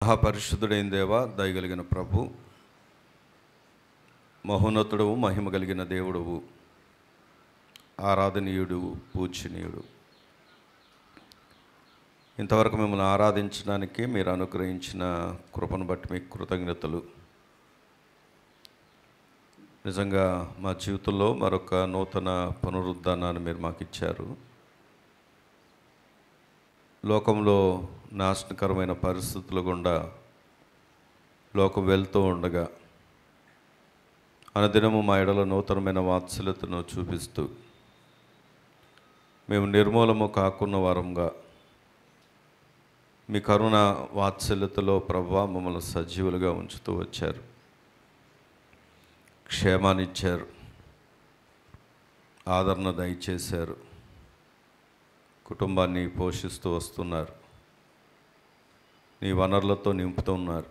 మహాపరిశుద్ధుడైన దేవ, దయగలిగిన ప్రభు, మహోన్నతుడవు, మహిమ కలిగిన దేవుడవు, ఆరాధనీయుడు, పూజనీయుడు. ఇంతవరకు మిమ్మల్ని ఆరాధించడానికి మీరు అనుగ్రహించిన కృపను బట్టి మీకు కృతజ్ఞతలు. నిజంగా మా జీవితంలో మరొక నూతన పునరుద్ధానాన్ని మీరు మాకు ఇచ్చారు. లోకంలో నాశనకరమైన పరిస్థితుల గుండా లోకం వెళ్తూ ఉండగా అనుదినము మా ఎడల నూతనమైన వాత్సల్యతను చూపిస్తూ మేము నిర్మూలము కాకున్న వారంగా మీ కరుణ వాత్సల్యతలో ప్రభువా మమ్మల్ని సజీవులుగా ఉంచుతూ వచ్చారు. క్షేమాన్ని ఇచ్చారు, ఆదరణ దయచేశారు, కుటుంబాన్ని పోషిస్తూ వస్తున్నారు, నీ వనరులతో నింపుతున్నారు,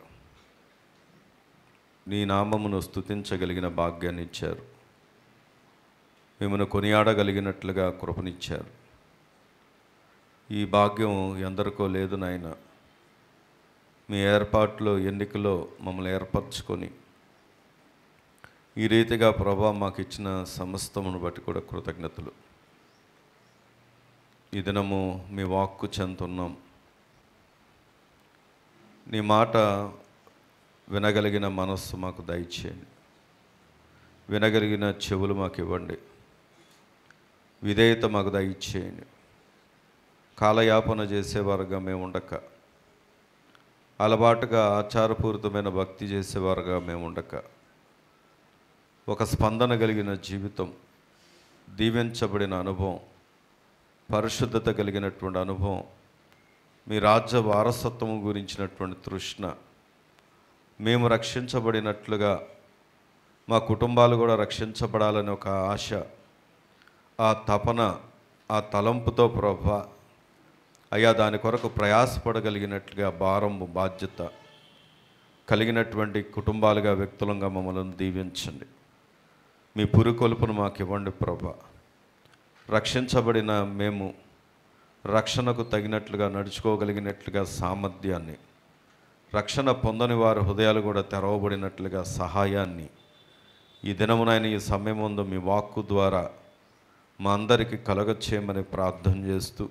నీ నామమును స్తుతించగలిగిన భాగ్యాన్ని ఇచ్చారు, మిమ్మల్ని కొనియాడగలిగినట్లుగా కృపనిచ్చారు. ఈ భాగ్యం ఎందరికో లేదు నాయన. మీ ఏర్పాట్లో, ఎన్నికలో మమ్మల్ని ఏర్పరచుకొని ఈ రీతిగా ప్రభా మాకు ఇచ్చిన సమస్తమును బట్టి కూడా కృతజ్ఞతలు. ఈ దినము మీ వాక్కు చెందుతున్నాం. నీ మాట వినగలిగిన మనస్సు మాకు దయచేయండి, వినగలిగిన చెవులు మాకు ఇవ్వండి, విధేయత మాకు దయచేయండి. కాలయాపన చేసేవారుగా మేము ఉండక, అలవాటుగా ఆచారపూరితమైన భక్తి చేసేవారుగా మేము ఉండక, ఒక స్పందన కలిగిన జీవితం, దీవించబడిన అనుభవం, పరిశుద్ధత కలిగినటువంటి అనుభవం, మీ రాజ్య వారసత్వం గురించినటువంటి తృష్ణ, మేము రక్షించబడినట్లుగా మా కుటుంబాలు కూడా రక్షించబడాలని ఒక ఆశ, ఆ తపన, ఆ తలంపుతో ప్రభా అయ్యా దాని కొరకు ప్రయాసపడగలిగినట్లుగా భారము, బాధ్యత కలిగినటువంటి కుటుంబాలుగా, వ్యక్తులంగా మమ్మల్ని దీవించండి. మీ పురికొల్పును మాకు ఇవ్వండి ప్రభా. రక్షించబడిన మేము రక్షణకు తగినట్లుగా నడుచుకోగలిగినట్లుగా సామర్థ్యాన్ని, రక్షణ పొందని వారి హృదయాలు కూడా తెరవబడినట్లుగా సహాయాన్ని ఈ దినమునైన ఈ సమయం ముందు మీ వాక్కు ద్వారా మా అందరికీ కలగచేయమని ప్రార్థన చేస్తూ,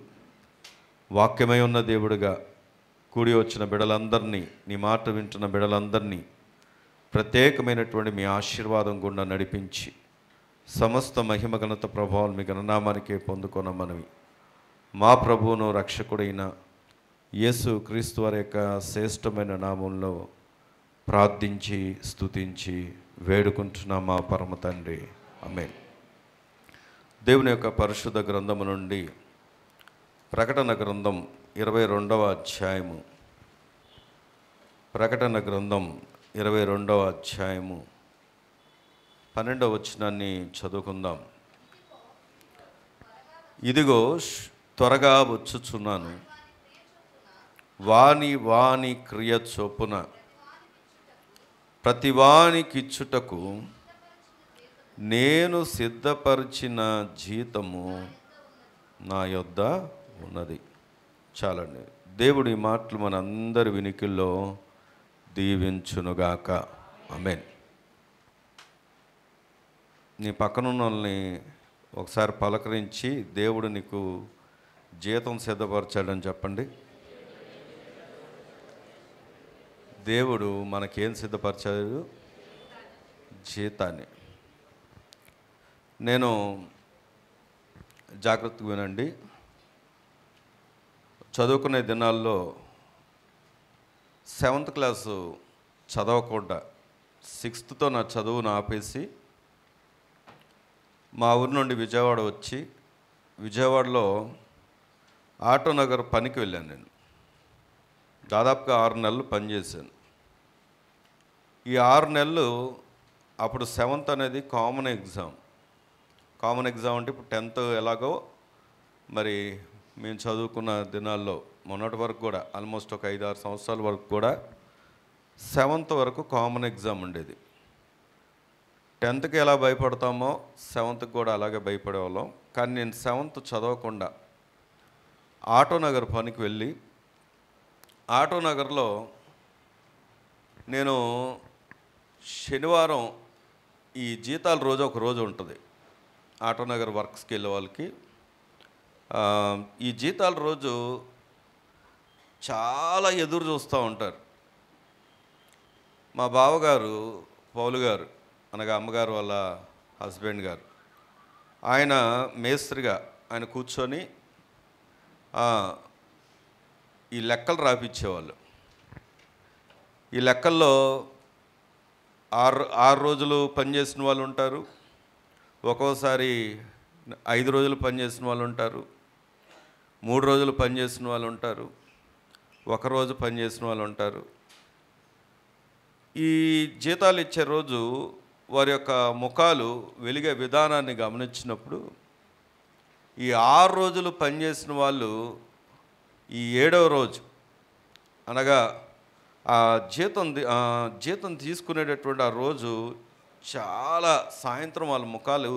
వాక్యమై ఉన్న దేవుడిగా కూడి వచ్చిన బిడలందరినీ, నీ మాట వింటున్న బిడలందరినీ ప్రత్యేకమైనటువంటి మీ ఆశీర్వాదం గుండా నడిపించి సమస్త మహిమ ఘనత ప్రభావాలు మీ గణనామానికే పొందుకొనమని మా ప్రభువును రక్షకుడైన యేసు క్రీస్తు వారి యొక్క శ్రేష్టమైన నామంలో ప్రార్థించి స్తుతించి వేడుకుంటున్నా మా పరమ తండ్రి, ఆమేన్. దేవుని యొక్క పరిశుద్ధ గ్రంథము నుండి ప్రకటన గ్రంథం 22వ అధ్యాయము, ప్రకటన గ్రంథం 22వ అధ్యాయము 12వ వచనాన్ని చదువుకుందాం. ఇదిగో త్వరగా వచ్చుచున్నాను, వాని వాని క్రియ చొప్పున ప్రతివానికిచ్చుటకు నేను సిద్ధపరిచిన జీతము నా యొద్ద ఉన్నది. చాలండి. దేవుడి మాటలు మనందరి వినికిల్లో దీవించునుగాక. ఆమేన్. నీ పక్కనున్న వాళ్ళని ఒకసారి పలకరించి, దేవుడు నీకు జీతం సిద్ధపరచాడని చెప్పండి. దేవుడు మనకేం సిద్ధపరిచాడు? జీతాన్ని. నేను జాగ్రత్తగా వినండి. చదువుకునే దినాల్లో 7th క్లాసు చదవకుండా 6th నా చదువును ఆపేసి మా ఊరి నుండి విజయవాడ వచ్చి, విజయవాడలో ఆటోనగర్ పనికి వెళ్ళాను. నేను దాదాపుగా 6 నెలలు పనిచేశాను. ఈ 6 నెలలు అప్పుడు 7th అనేది కామన్ ఎగ్జామ్. కామన్ ఎగ్జామ్ అంటే ఇప్పుడు 10th ఎలాగో మరి మేము చదువుకున్న దినాల్లో మొన్నటి వరకు కూడా ఆల్మోస్ట్ ఒక 5-6 సంవత్సరాల వరకు కూడా 7th వరకు కామన్ ఎగ్జామ్ ఉండేది. 10th ఎలా భయపడతామో 7th కూడా అలాగే భయపడేవాళ్ళం. కానీ నేను 7th చదవకుండా ఆటోనగర్ పనికి వెళ్ళి ఆటోనగర్లో నేను శనివారం ఈ జీతాల రోజు ఒక రోజు ఉంటుంది ఆటోనగర్ వర్క్స్కి వెళ్ళే వాళ్ళకి. ఈ జీతాల రోజు చాలా ఎదురు చూస్తూ ఉంటారు. మా బావగారు పౌలు గారు అనగా అమ్మగారు వాళ్ళ హస్బెండ్ గారు, ఆయన మేస్త్రిగా ఆయన కూర్చొని ఈ లెక్కలు రాపిచ్చేవాళ్ళు. ఈ లెక్కల్లో ఆరు రోజులు పనిచేసిన వాళ్ళు ఉంటారు, ఒక్కోసారి 5 రోజులు పనిచేసిన వాళ్ళు ఉంటారు, 3 రోజులు పనిచేసిన వాళ్ళు ఉంటారు, 1 రోజు పనిచేసిన వాళ్ళు ఉంటారు. ఈ జీతాలు ఇచ్చే రోజు వారి యొక్క ముఖాలు వెలిగే విధానాన్ని గమనించినప్పుడు ఈ 6 రోజులు పనిచేసిన వాళ్ళు ఈ 7వ రోజు అనగా జీతం తీసుకునేటటువంటి ఆ రోజు చాలా సాయంత్రం వాళ్ళ ముఖాలు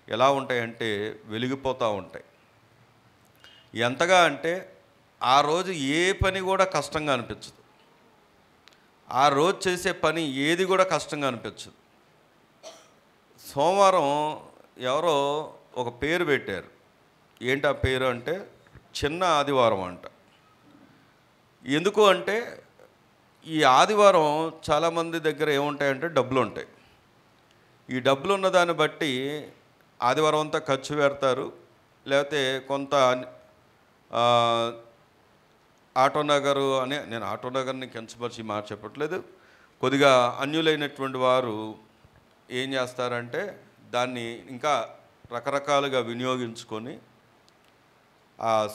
ఎలా ఉంటాయంటే వెలిగిపోతూ ఉంటాయి. ఎంతగా అంటే ఆ రోజు ఏ పని కూడా కష్టంగా అనిపించదు, ఆ రోజు చేసే పని ఏది కూడా కష్టంగా అనిపించదు. సోమవారం ఎవరో ఒక పేరు పెట్టారు. ఏంటి ఆ పేరు అంటే చిన్న ఆదివారం అంట. ఎందుకు అంటే ఈ ఆదివారం చాలామంది దగ్గర ఏముంటాయంటే డబ్బులు ఉంటాయి. ఈ డబ్బులు ఉన్నదాన్ని బట్టి ఆదివారం అంతా ఖర్చు పెడతారు. లేకపోతే కొంత ఆటోనగరు అనే, నేను ఆటోనగర్ని కించపరిచి మాట చెప్పట్లేదు, కొద్దిగా అన్యులైనటువంటి వారు ఏం చేస్తారంటే దాన్ని ఇంకా రకరకాలుగా వినియోగించుకొని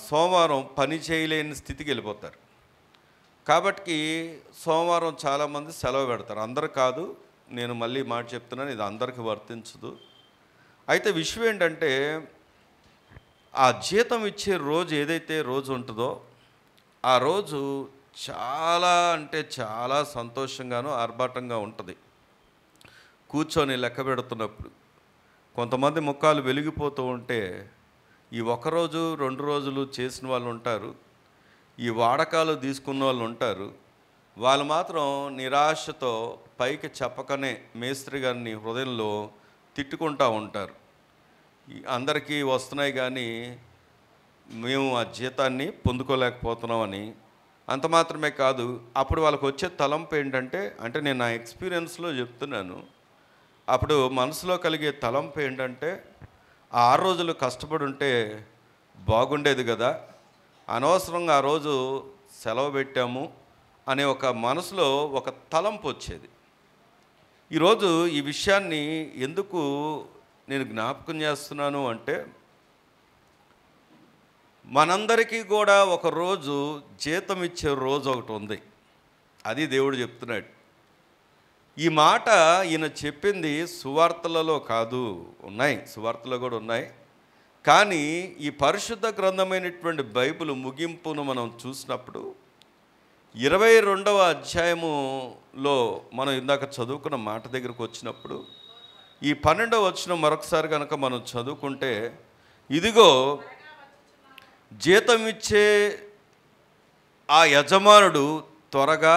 సోమవారం పని చేయలేని స్థితికి వెళ్ళిపోతారు. కాబట్టి సోమవారం చాలామంది సెలవు పెడతారు. అందరు కాదు, నేను మళ్ళీ మాట చెప్తున్నాను, ఇది అందరికీ వర్తించదు. అయితే విషయం ఏంటంటే ఆ జీతం ఇచ్చే రోజు ఏదైతే రోజు ఉంటుందో ఆ రోజు చాలా అంటే చాలా సంతోషంగాను ఆర్భాటంగా ఉంటుంది. కూర్చొని లెక్క పెడుతున్నప్పుడు కొంతమంది ముఖాలు వెలిగిపోతూ ఉంటే ఈ 1 రోజు 2 రోజులు చేసిన వాళ్ళు ఉంటారు, ఈ వాడకాలు తీసుకున్న వాళ్ళు ఉంటారు. వాళ్ళు మాత్రం నిరాశతో పైకి చెప్పకనే మేస్త్రి గారిని హృదయంలో తిట్టుకుంటూ ఉంటారు. అందరికీ వస్తున్నాయి కానీ మేము ఆ జీతాన్ని పొందుకోలేకపోతున్నామని. అంత మాత్రమే కాదు, అప్పుడు వాళ్ళకు వచ్చే తలంపు ఏంటంటే, అంటే నేను నా ఎక్స్పీరియన్స్లో చెప్తున్నాను, అప్పుడు మనసులో కలిగే తలంపు ఏంటంటే 6 రోజులు కష్టపడి ఉంటే బాగుండేది కదా, అనవసరంగా ఆ రోజు సెలవు పెట్టాము అనే ఒక మనసులో ఒక తలంపు వచ్చేది. ఈరోజు ఈ విషయాన్ని ఎందుకు నేను జ్ఞాపకం చేస్తున్నాను అంటే, మనందరికీ కూడా ఒక రోజు జీతం ఇచ్చే రోజు ఒకటి ఉంది. అది దేవుడు చెప్తున్నాడు. ఈ మాట ఈయన చెప్పింది సువార్తలలో కాదు, ఉన్నాయి, సువార్తలో కూడా ఉన్నాయి. కానీ ఈ పరిశుద్ధ గ్రంథమైనటువంటి బైబిల్ ముగింపును మనం చూసినప్పుడు 22వ అధ్యాయములో మనం ఇందాక చదువుకున్న మాట దగ్గరకు వచ్చినప్పుడు ఈ 12వ వచనం మరొకసారి కనుక మనం చదువుకుంటే, ఇదిగో జీతం ఇచ్చే ఆ యజమానుడు త్వరగా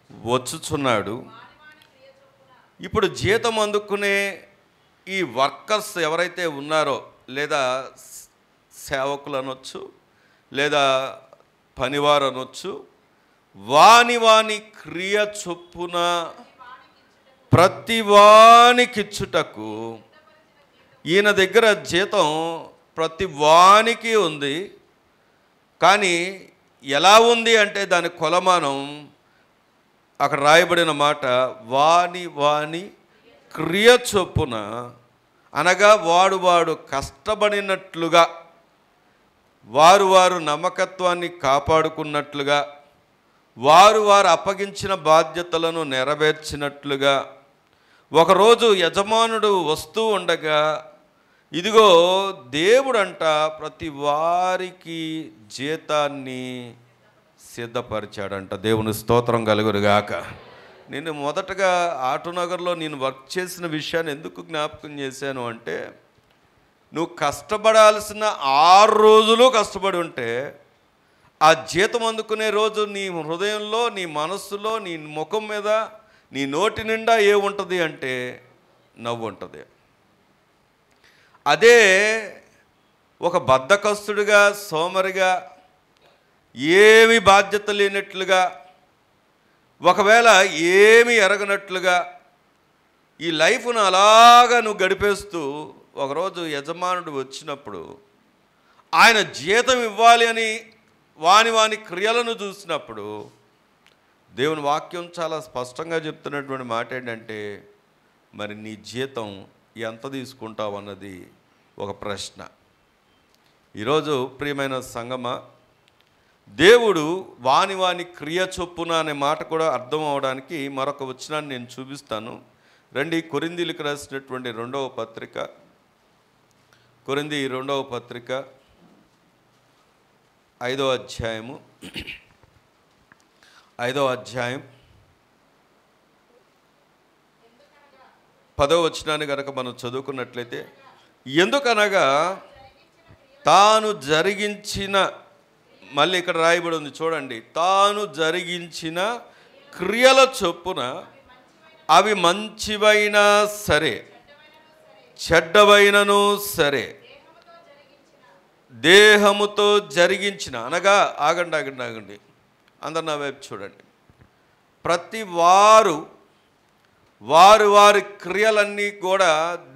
వచ్చుచున్నాడు. ఇప్పుడు జీతం అందుకునే ఈ వర్కర్స్ ఎవరైతే ఉన్నారో, లేదా సేవకులు అనొచ్చు, లేదా పనివారు అనొచ్చు, వాని క్రియ చొప్పున ప్రతి వానికిచ్చుటకు ఈయన దగ్గర జీతం ప్రతి వానికి ఉంది. కానీ ఎలా ఉంది అంటే దాని కొలమానం అక్కడ రాయబడిన మాట వాని క్రియ చొప్పున, అనగా వాడు కష్టపడినట్లుగా, వారు నమ్మకత్వాన్ని కాపాడుకున్నట్లుగా, వారు అప్పగించిన బాధ్యతలను నెరవేర్చినట్లుగా. ఒకరోజు యజమానుడు వస్తూ ఉండగా ఇదిగో దేవుడంట ప్రతి వారికి జీతాన్ని సిద్ధపరిచాడంట. దేవుని స్తోత్రం కలుగురుగాక. నేను మొదటగా ఆటోనగర్లో నేను వర్క్ చేసిన విషయాన్ని ఎందుకు జ్ఞాపకం చేశాను అంటే, నువ్వు కష్టపడాల్సిన 6 రోజులు కష్టపడి ఉంటే ఆ జీతం అందుకునే రోజు నీ హృదయంలో, నీ మనస్సులో, నీ ముఖం మీద, నీ నోటి నిండా ఏముంటుంది అంటే నవ్వు ఉంటుంది. అదే ఒక బద్ధకస్తుడిగా, సోమరిగా, ఏమి బాధ్యత లేనట్లుగా, ఒకవేళ ఏమి ఎరగనట్లుగా ఈ లైఫ్ను అలాగా నువ్వు గడిపేస్తూ ఒకరోజు యజమానుడు వచ్చినప్పుడు ఆయన జీతం ఇవ్వాలి అని వాని క్రియలను చూసినప్పుడు దేవుని వాక్యం చాలా స్పష్టంగా చెప్తున్నటువంటి మాట ఏంటంటే, మరి నీ జీతం ఎంత తీసుకుంటావు అన్నది ఒక ప్రశ్న. ఈరోజు ప్రియమైన సంగమా, దేవుడు వాని క్రియ చొప్పున అనే మాట కూడా అర్థం అవడానికి మరొక వచనాన్ని నేను చూపిస్తాను. రండి, కొరింథీయులకు రాసినటువంటి 2వ పత్రిక, కొరింథీ 2వ పత్రిక 5వ అధ్యాయము, 5వ అధ్యాయం 10వ వచనాన్ని కనుక మనం చదువుకున్నట్లయితే, ఎందుకనగా తాను జరిగించిన, మళ్ళీ ఇక్కడ రాయబడి ఉంది చూడండి, తాను జరిగించిన క్రియల చొప్పున అవి మంచివైనా సరే చెడ్డవైనను సరే దేహముతో జరిగించిన, అనగా ఆగండి అందరు నా వైపు చూడండి. ప్రతి వారి క్రియలన్నీ కూడా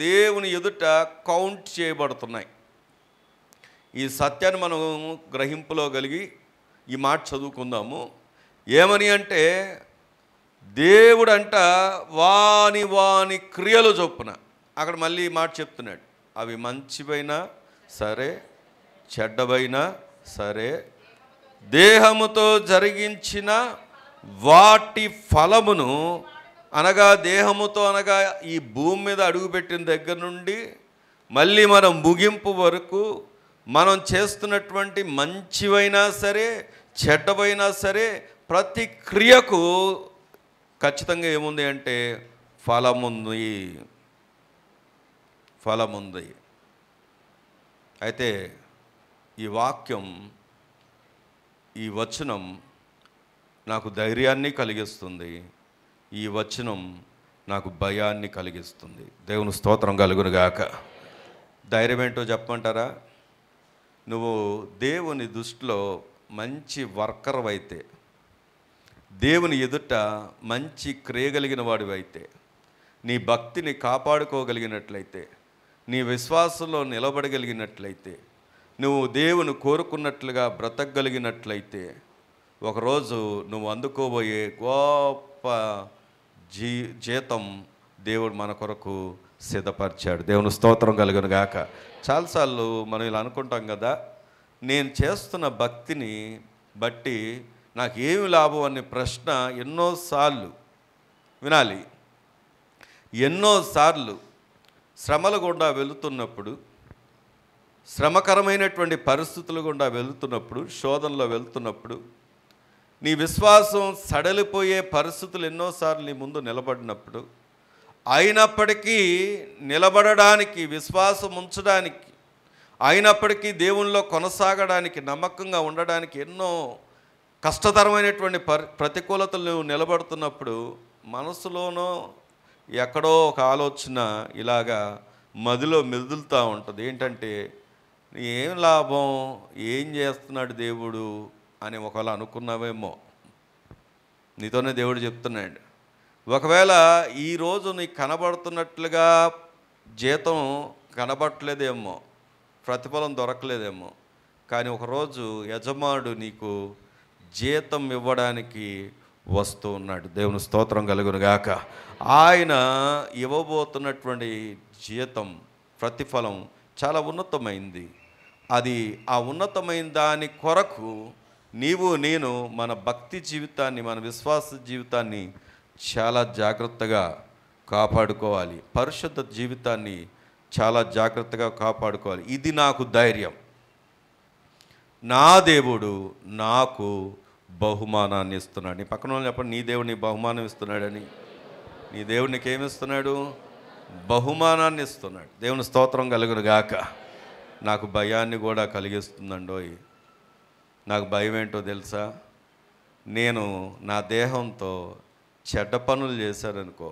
దేవుని ఎదుట కౌంట్ చేయబడుతున్నాయి. ఈ సత్యాన్ని మనం గ్రహింపులో కలిగి ఈ మాట చదువుకుందాము. ఏమని అంటే, దేవుడంట వాని క్రియలు చొప్పున, అక్కడ మళ్ళీ ఈ మాట చెప్తున్నాడు, అవి మంచివైనా సరే చెడ్డవైనా సరే దేహముతో జరిగించిన వాటి ఫలమును, అనగా దేహముతో అనగా ఈ భూమి మీద అడుగుపెట్టిన దగ్గర నుండి మళ్ళీ మనం ముగింపు వరకు మనం చేస్తున్నటువంటి మంచివైనా సరే చెడ్డవైనా సరే ప్రతి క్రియకు ఖచ్చితంగా ఏముంది అంటే ఫలముంది. అయితే ఈ వాక్యం, ఈ వచనం నాకు ధైర్యాన్ని కలిగిస్తుంది, ఈ వచనం నాకు భయాన్ని కలిగిస్తుంది. దేవుని స్తోత్రం కలుగును గాక. ధైర్యం ఏంటో చెప్పమంటారా? నువ్వు దేవుని దృష్టిలో మంచి వర్కర్ అయితే, దేవుని ఎదుట మంచి క్రియగలిగిన వాడివైతే, నీ భక్తిని కాపాడుకోగలిగినట్లయితే, నీ విశ్వాసంలో నిలబడగలిగినట్లయితే, నువ్వు దేవుని కోరుకున్నట్లుగా బ్రతకగలిగినట్లయితే, ఒకరోజు నువ్వు అందుకోబోయే గొప్ప జీతం దేవుడు మన కొరకు సిద్ధపరిచాడు. దేవుని స్తోత్రం కలుగును గాక. చాలాసార్లు మనం ఇలా అనుకుంటాం కదా, నేను చేస్తున్న భక్తిని బట్టి నాకు ఏమి లాభం అనే ప్రశ్న ఎన్నోసార్లు వినాలి. ఎన్నోసార్లు శ్రమల గుండా వెళుతున్నప్పుడు, శ్రమకరమైనటువంటి పరిస్థితులు గుండా వెళుతున్నప్పుడు, శోధనలో వెళుతున్నప్పుడు, నీ విశ్వాసం సడలిపోయే పరిస్థితులు ఎన్నోసార్లు నీ ముందు నిలబడినప్పుడు, అయినప్పటికీ నిలబడడానికి, విశ్వాసం ఉంచడానికి, అయినప్పటికీ దేవునిలో కొనసాగడానికి, నమ్మకంగా ఉండడానికి ఎన్నో కష్టతరమైనటువంటి ప్రతికూలతలు నువ్వు నిలబడుతున్నప్పుడు మనసులోనో ఎక్కడో ఒక ఆలోచన ఇలాగా మదిలో మెదులుతూ ఉంటుంది. ఏంటంటే, ఏం లాభం, ఏం చేస్తున్నాడు దేవుడు అని ఒకవేళ అనుకున్నావేమో. నీతోనే దేవుడు చెప్తున్నాడు, ఒకవేళ ఈరోజు నీకు కనబడుతున్నట్లుగా జీతం కనబడట్లేదేమో, ప్రతిఫలం దొరకలేదేమో, కానీ ఒకరోజు యజమానుడు నీకు జీతం ఇవ్వడానికి వస్తూ ఉన్నాడు. దేవుని స్తోత్రం కలుగును గాక. ఆయన ఇవ్వబోతున్నటువంటి జీతం, ప్రతిఫలం చాలా ఉన్నతమైంది. అది ఆ ఉన్నతమైన దాని కొరకు నీవు నేను మన భక్తి జీవితాన్ని, మన విశ్వాస జీవితాన్ని చాలా జాగ్రత్తగా కాపాడుకోవాలి. పరిశుద్ధ జీవితాన్ని చాలా జాగ్రత్తగా కాపాడుకోవాలి. ఇది నాకు ధైర్యం. నా దేవుడు నాకు బహుమానాన్ని ఇస్తున్నాడు. నీ పక్కన వాళ్ళు చెప్పండి, నీ దేవుడు నీ బహుమానం ఇస్తున్నాడని. నీ దేవుడు నీకేమిస్తున్నాడు? బహుమానాన్ని ఇస్తున్నాడు. దేవుని స్తోత్రం కలుగును గాక. నాకు భయాన్ని కూడా కలిగిస్తుందండోయ్. నాకు భయం ఏంటో తెలుసా? నేను నా దేహంతో చెడ్డ పనులు చేశాననుకో,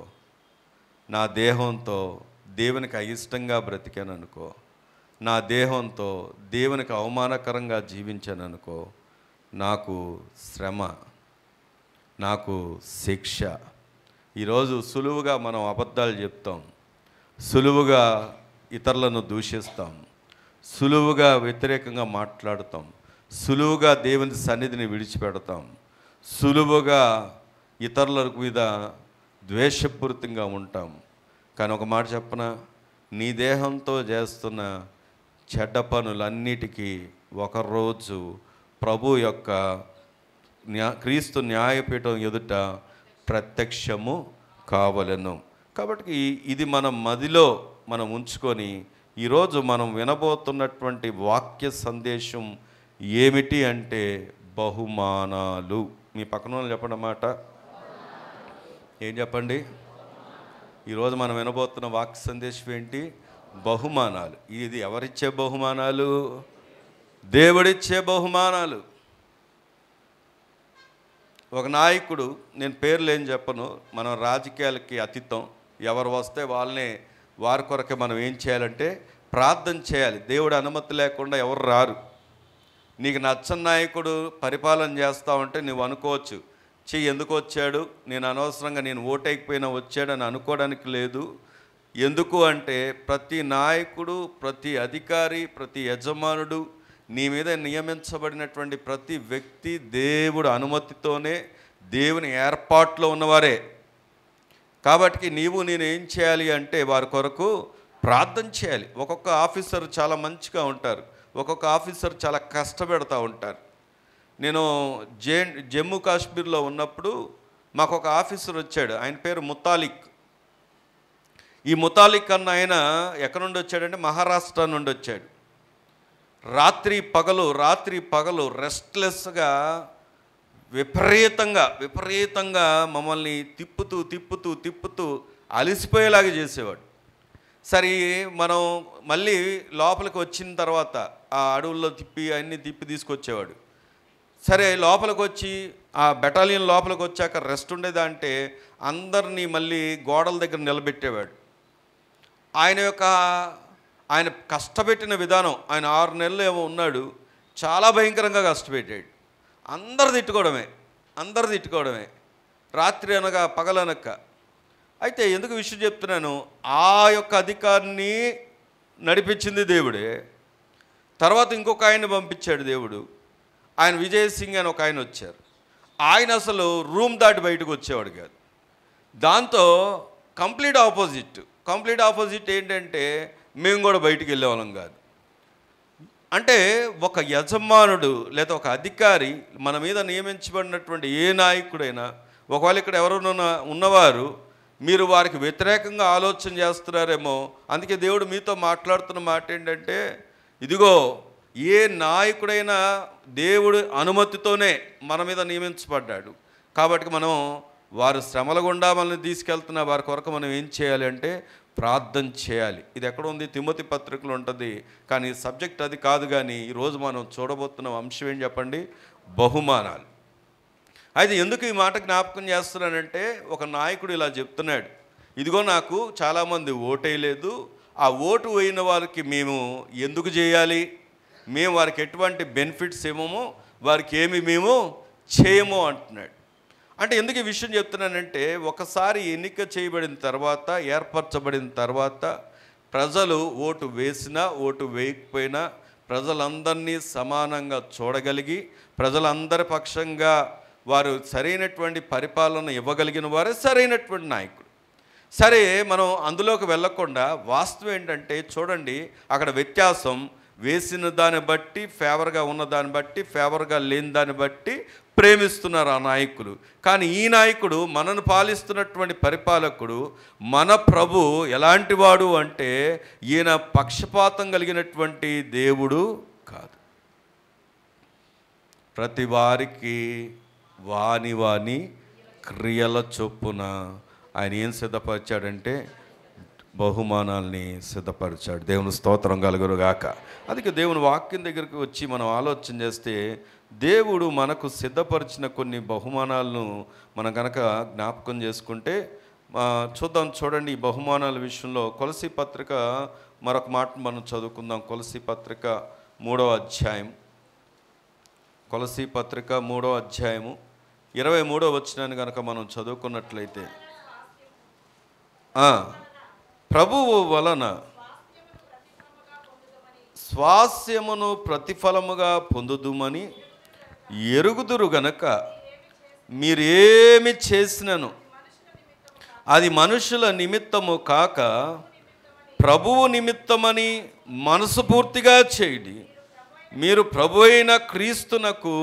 నా దేహంతో దేవునికి అయిష్టంగా బ్రతికాను అనుకో, నా దేహంతో దేవునికి అవమానకరంగా జీవించాననుకో, నాకు శ్రమ, నాకు శిక్ష. ఈరోజు సులువుగా మనం అబద్ధాలు చెప్తాం, సులువుగా ఇతరులను దూషిస్తాం, సులువుగా వ్యతిరేకంగా మాట్లాడతాం, సులువుగా దేవుని సన్నిధిని విడిచిపెడతాం, సులువుగా ఇతరుల మీద ద్వేషపూరితంగా ఉంటాం. కానీ ఒక మాట చెప్పనా, నీ దేహంతో చేస్తున్న చెడ్డ పనులన్నిటికీ ఒకరోజు ప్రభు యొక్క క్రీస్తు న్యాయపీఠం ఎదుట ప్రత్యక్షము కావలెను. కాబట్టి ఇది మనం మదిలో మనం ఉంచుకొని ఈరోజు మనం వినబోతున్నటువంటి వాక్య సందేశం ఏమిటి అంటే బహుమానాలు. మీ పక్కన చెప్పండి మాట, ఏం చెప్పండి? ఈరోజు మనం వినబోతున్న వాక్య సందేశం ఏంటి? బహుమానాలు. ఇది ఎవరిచ్చే బహుమానాలు? దేవుడిచ్చే బహుమానాలు. ఒక నాయకుడు, నేను పేర్లు ఏం చెప్పను, మనం రాజకీయాలకి అతీతం, ఎవరు వస్తే వాళ్ళనే వారి కొరకే మనం ఏం చేయాలంటే ప్రార్థన చేయాలి. దేవుడి అనుమతి లేకుండా ఎవరు రారు. నీకు నచ్చని నాయకుడు పరిపాలన చేస్తూ ఉంటే నువ్వు అనుకోవచ్చు, ఎందుకు వచ్చాడు, నేను అనవసరంగా నేను ఓటైపోయినా వచ్చాడని అనుకోవడానికి లేదు. ఎందుకు అంటే ప్రతి నాయకుడు, ప్రతి అధికారి, ప్రతి యజమానుడు, నీ మీద నియమించబడినటువంటి ప్రతి వ్యక్తి దేవుడు అనుమతితోనే, దేవుని ఏర్పాట్లో ఉన్నవారే. కాబట్టి నేను ఏం చేయాలి అంటే వారి కొరకు ప్రార్థన చేయాలి. ఒక్కొక్క ఆఫీసర్ చాలా మంచిగా ఉంటారు, ఒక్కొక్క ఆఫీసర్ చాలా కష్టపెడతా ఉంటారు. నేను జమ్మూ కాశ్మీర్లో ఉన్నప్పుడు మాకు ఒక ఆఫీసర్ వచ్చాడు, ఆయన పేరు ముతాలిక్. ఈ ముతాలిక్ అన్న ఆయన ఎక్కడి నుండి వచ్చాడంటే మహారాష్ట్ర నుండి వచ్చాడు. రాత్రి పగలు రెస్ట్లెస్గా విపరీతంగా మమ్మల్ని తిప్పుతూ అలిసిపోయేలాగా చేసేవాడు. సరే, మనం మళ్ళీ లోపలికి వచ్చిన తర్వాత ఆ అడవుల్లో అన్నీ తిప్పి తీసుకొచ్చేవాడు. సరే, లోపలికి వచ్చి ఆ బెటాలియన్ లోపలికి వచ్చాక రెస్ట్ ఉండేదంటే అందరినీ మళ్ళీ గోడల దగ్గర నిలబెట్టేవాడు. ఆయన కష్టపెట్టిన విధానం, ఆయన 6 నెలలు ఏమో ఉన్నాడు, చాలా భయంకరంగా కష్టపెట్టాడు. అందరు తిట్టుకోవడమే రాత్రి అనగా పగలనక. అయితే ఎందుకు విషయం చెప్తున్నాను, ఆ యొక్క అధికారిని నడిపించింది దేవుడే. తర్వాత ఇంకొక ఆయన్ని పంపించాడు దేవుడు. ఆయన విజయ్ సింగ్ అని ఒక ఆయన వచ్చారు. ఆయన అసలు రూమ్ దాటి బయటకు వచ్చేవాడు కాదు. దాంతో కంప్లీట్ ఆపోజిట్ ఏంటంటే మేము కూడా బయటికి వెళ్ళేవాళ్ళం కాదు. అంటే ఒక యజమానుడు లేదా ఒక అధికారి మన మీద నియమించబడినటువంటి ఏ నాయకుడైనా, ఒకవేళ ఇక్కడ ఎవరైనా ఉన్నవారు మీరు వారికి వ్యతిరేకంగా ఆలోచన చేస్తున్నారేమో, అందుకే దేవుడు మీతో మాట్లాడుతున్న మాట ఏంటంటే, ఇదిగో ఏ నాయకుడైనా దేవుడి అనుమతితోనే మన మీద నియమించబడ్డాడు. కాబట్టి మనం వారు శ్రమల గుండా మనల్ని తీసుకెళ్తున్న వారి కొరకు మనం ఏం చేయాలి అంటే ప్రార్థన చేయాలి. ఇది ఎక్కడ ఉంది? తిమోతి పత్రికలో ఉంటుంది. కానీ సబ్జెక్ట్ అది కాదు. కానీ ఈరోజు మనం చూడబోతున్న అంశం ఏం చెప్పండి? బహుమానాలు. అయితే ఎందుకు ఈ మాట జ్ఞాపకం చేస్తున్నానంటే, ఒక నాయకుడు ఇలా చెప్తున్నాడు, ఇదిగో నాకు చాలామంది ఓటేయలేదు, ఆ ఓటు వేయిన వారికి మేము ఎందుకు చేయాలి, మేము వారికి ఎటువంటి బెనిఫిట్స్ ఇవ్వము, వారికి ఏమి మేము చేయము అంటున్నాడు. అంటే ఎందుకు ఈ విషయం చెప్తున్నానంటే, ఒకసారి ఎన్నిక చేయబడిన తర్వాత, ఏర్పరచబడిన తర్వాత ప్రజలు ఓటు వేసినా ఓటు వేయకపోయినా ప్రజలందరినీ సమానంగా చూడగలిగి ప్రజలందరి పక్షంగా వారు సరైనటువంటి పరిపాలన ఇవ్వగలిగిన వారే సరైనటువంటి నాయకుడు. సరే, మనం అందులోకి వెళ్ళకుండా వాస్తవం ఏంటంటే చూడండి, అక్కడ వ్యత్యాసం వేసిన దాన్ని బట్టి, ఫేవర్గా ఉన్న దాన్ని బట్టి, ఫేవర్గా లేని దాన్ని బట్టి ప్రేమిస్తున్నారు ఆ నాయకులు. కానీ ఈ నాయకుడు, మనను పాలిస్తున్నటువంటి పరిపాలకుడు, మన ప్రభు ఎలాంటి వాడు అంటే ఈయన పక్షపాతం కలిగినటువంటి దేవుడు కాదు. ప్రతి వారికి వాని క్రియల చొప్పున ఆయన ఏం సిద్ధపరిచాడంటే బహుమానాల్ని సిద్ధపరిచాడు. దేవుని స్తోత్రం కలుగును గాక. అందుకే దేవుని వాక్యం దగ్గరికి వచ్చి మనం ఆలోచన చేస్తే, దేవుడు మనకు సిద్ధపరిచిన కొన్ని బహుమానాలను మనం కనుక జ్ఞాపకం చేసుకుంటే చూడండి. ఈ బహుమానాల విషయంలో కొలసీ పత్రిక మరొక మాట మనం చదువుకుందాం. కొలసీ పత్రిక 3వ అధ్యాయం, కొలసీ పత్రిక 3వ అధ్యాయము 23వ వచనాన్ని కనుక మనం చదువుకున్నట్లయితే, ప్రభువు వలన స్వాస్యమును ప్రతిఫలముగా పొందుదుమని ఎరుగుదురు గనక మీరేమి చేసినను అది మనుషుల నిమిత్తము కాక ప్రభువు నిమిత్తమని మనసు పూర్తిగా చేయండి. మీరు ప్రభు అయిన క్రీస్తునకు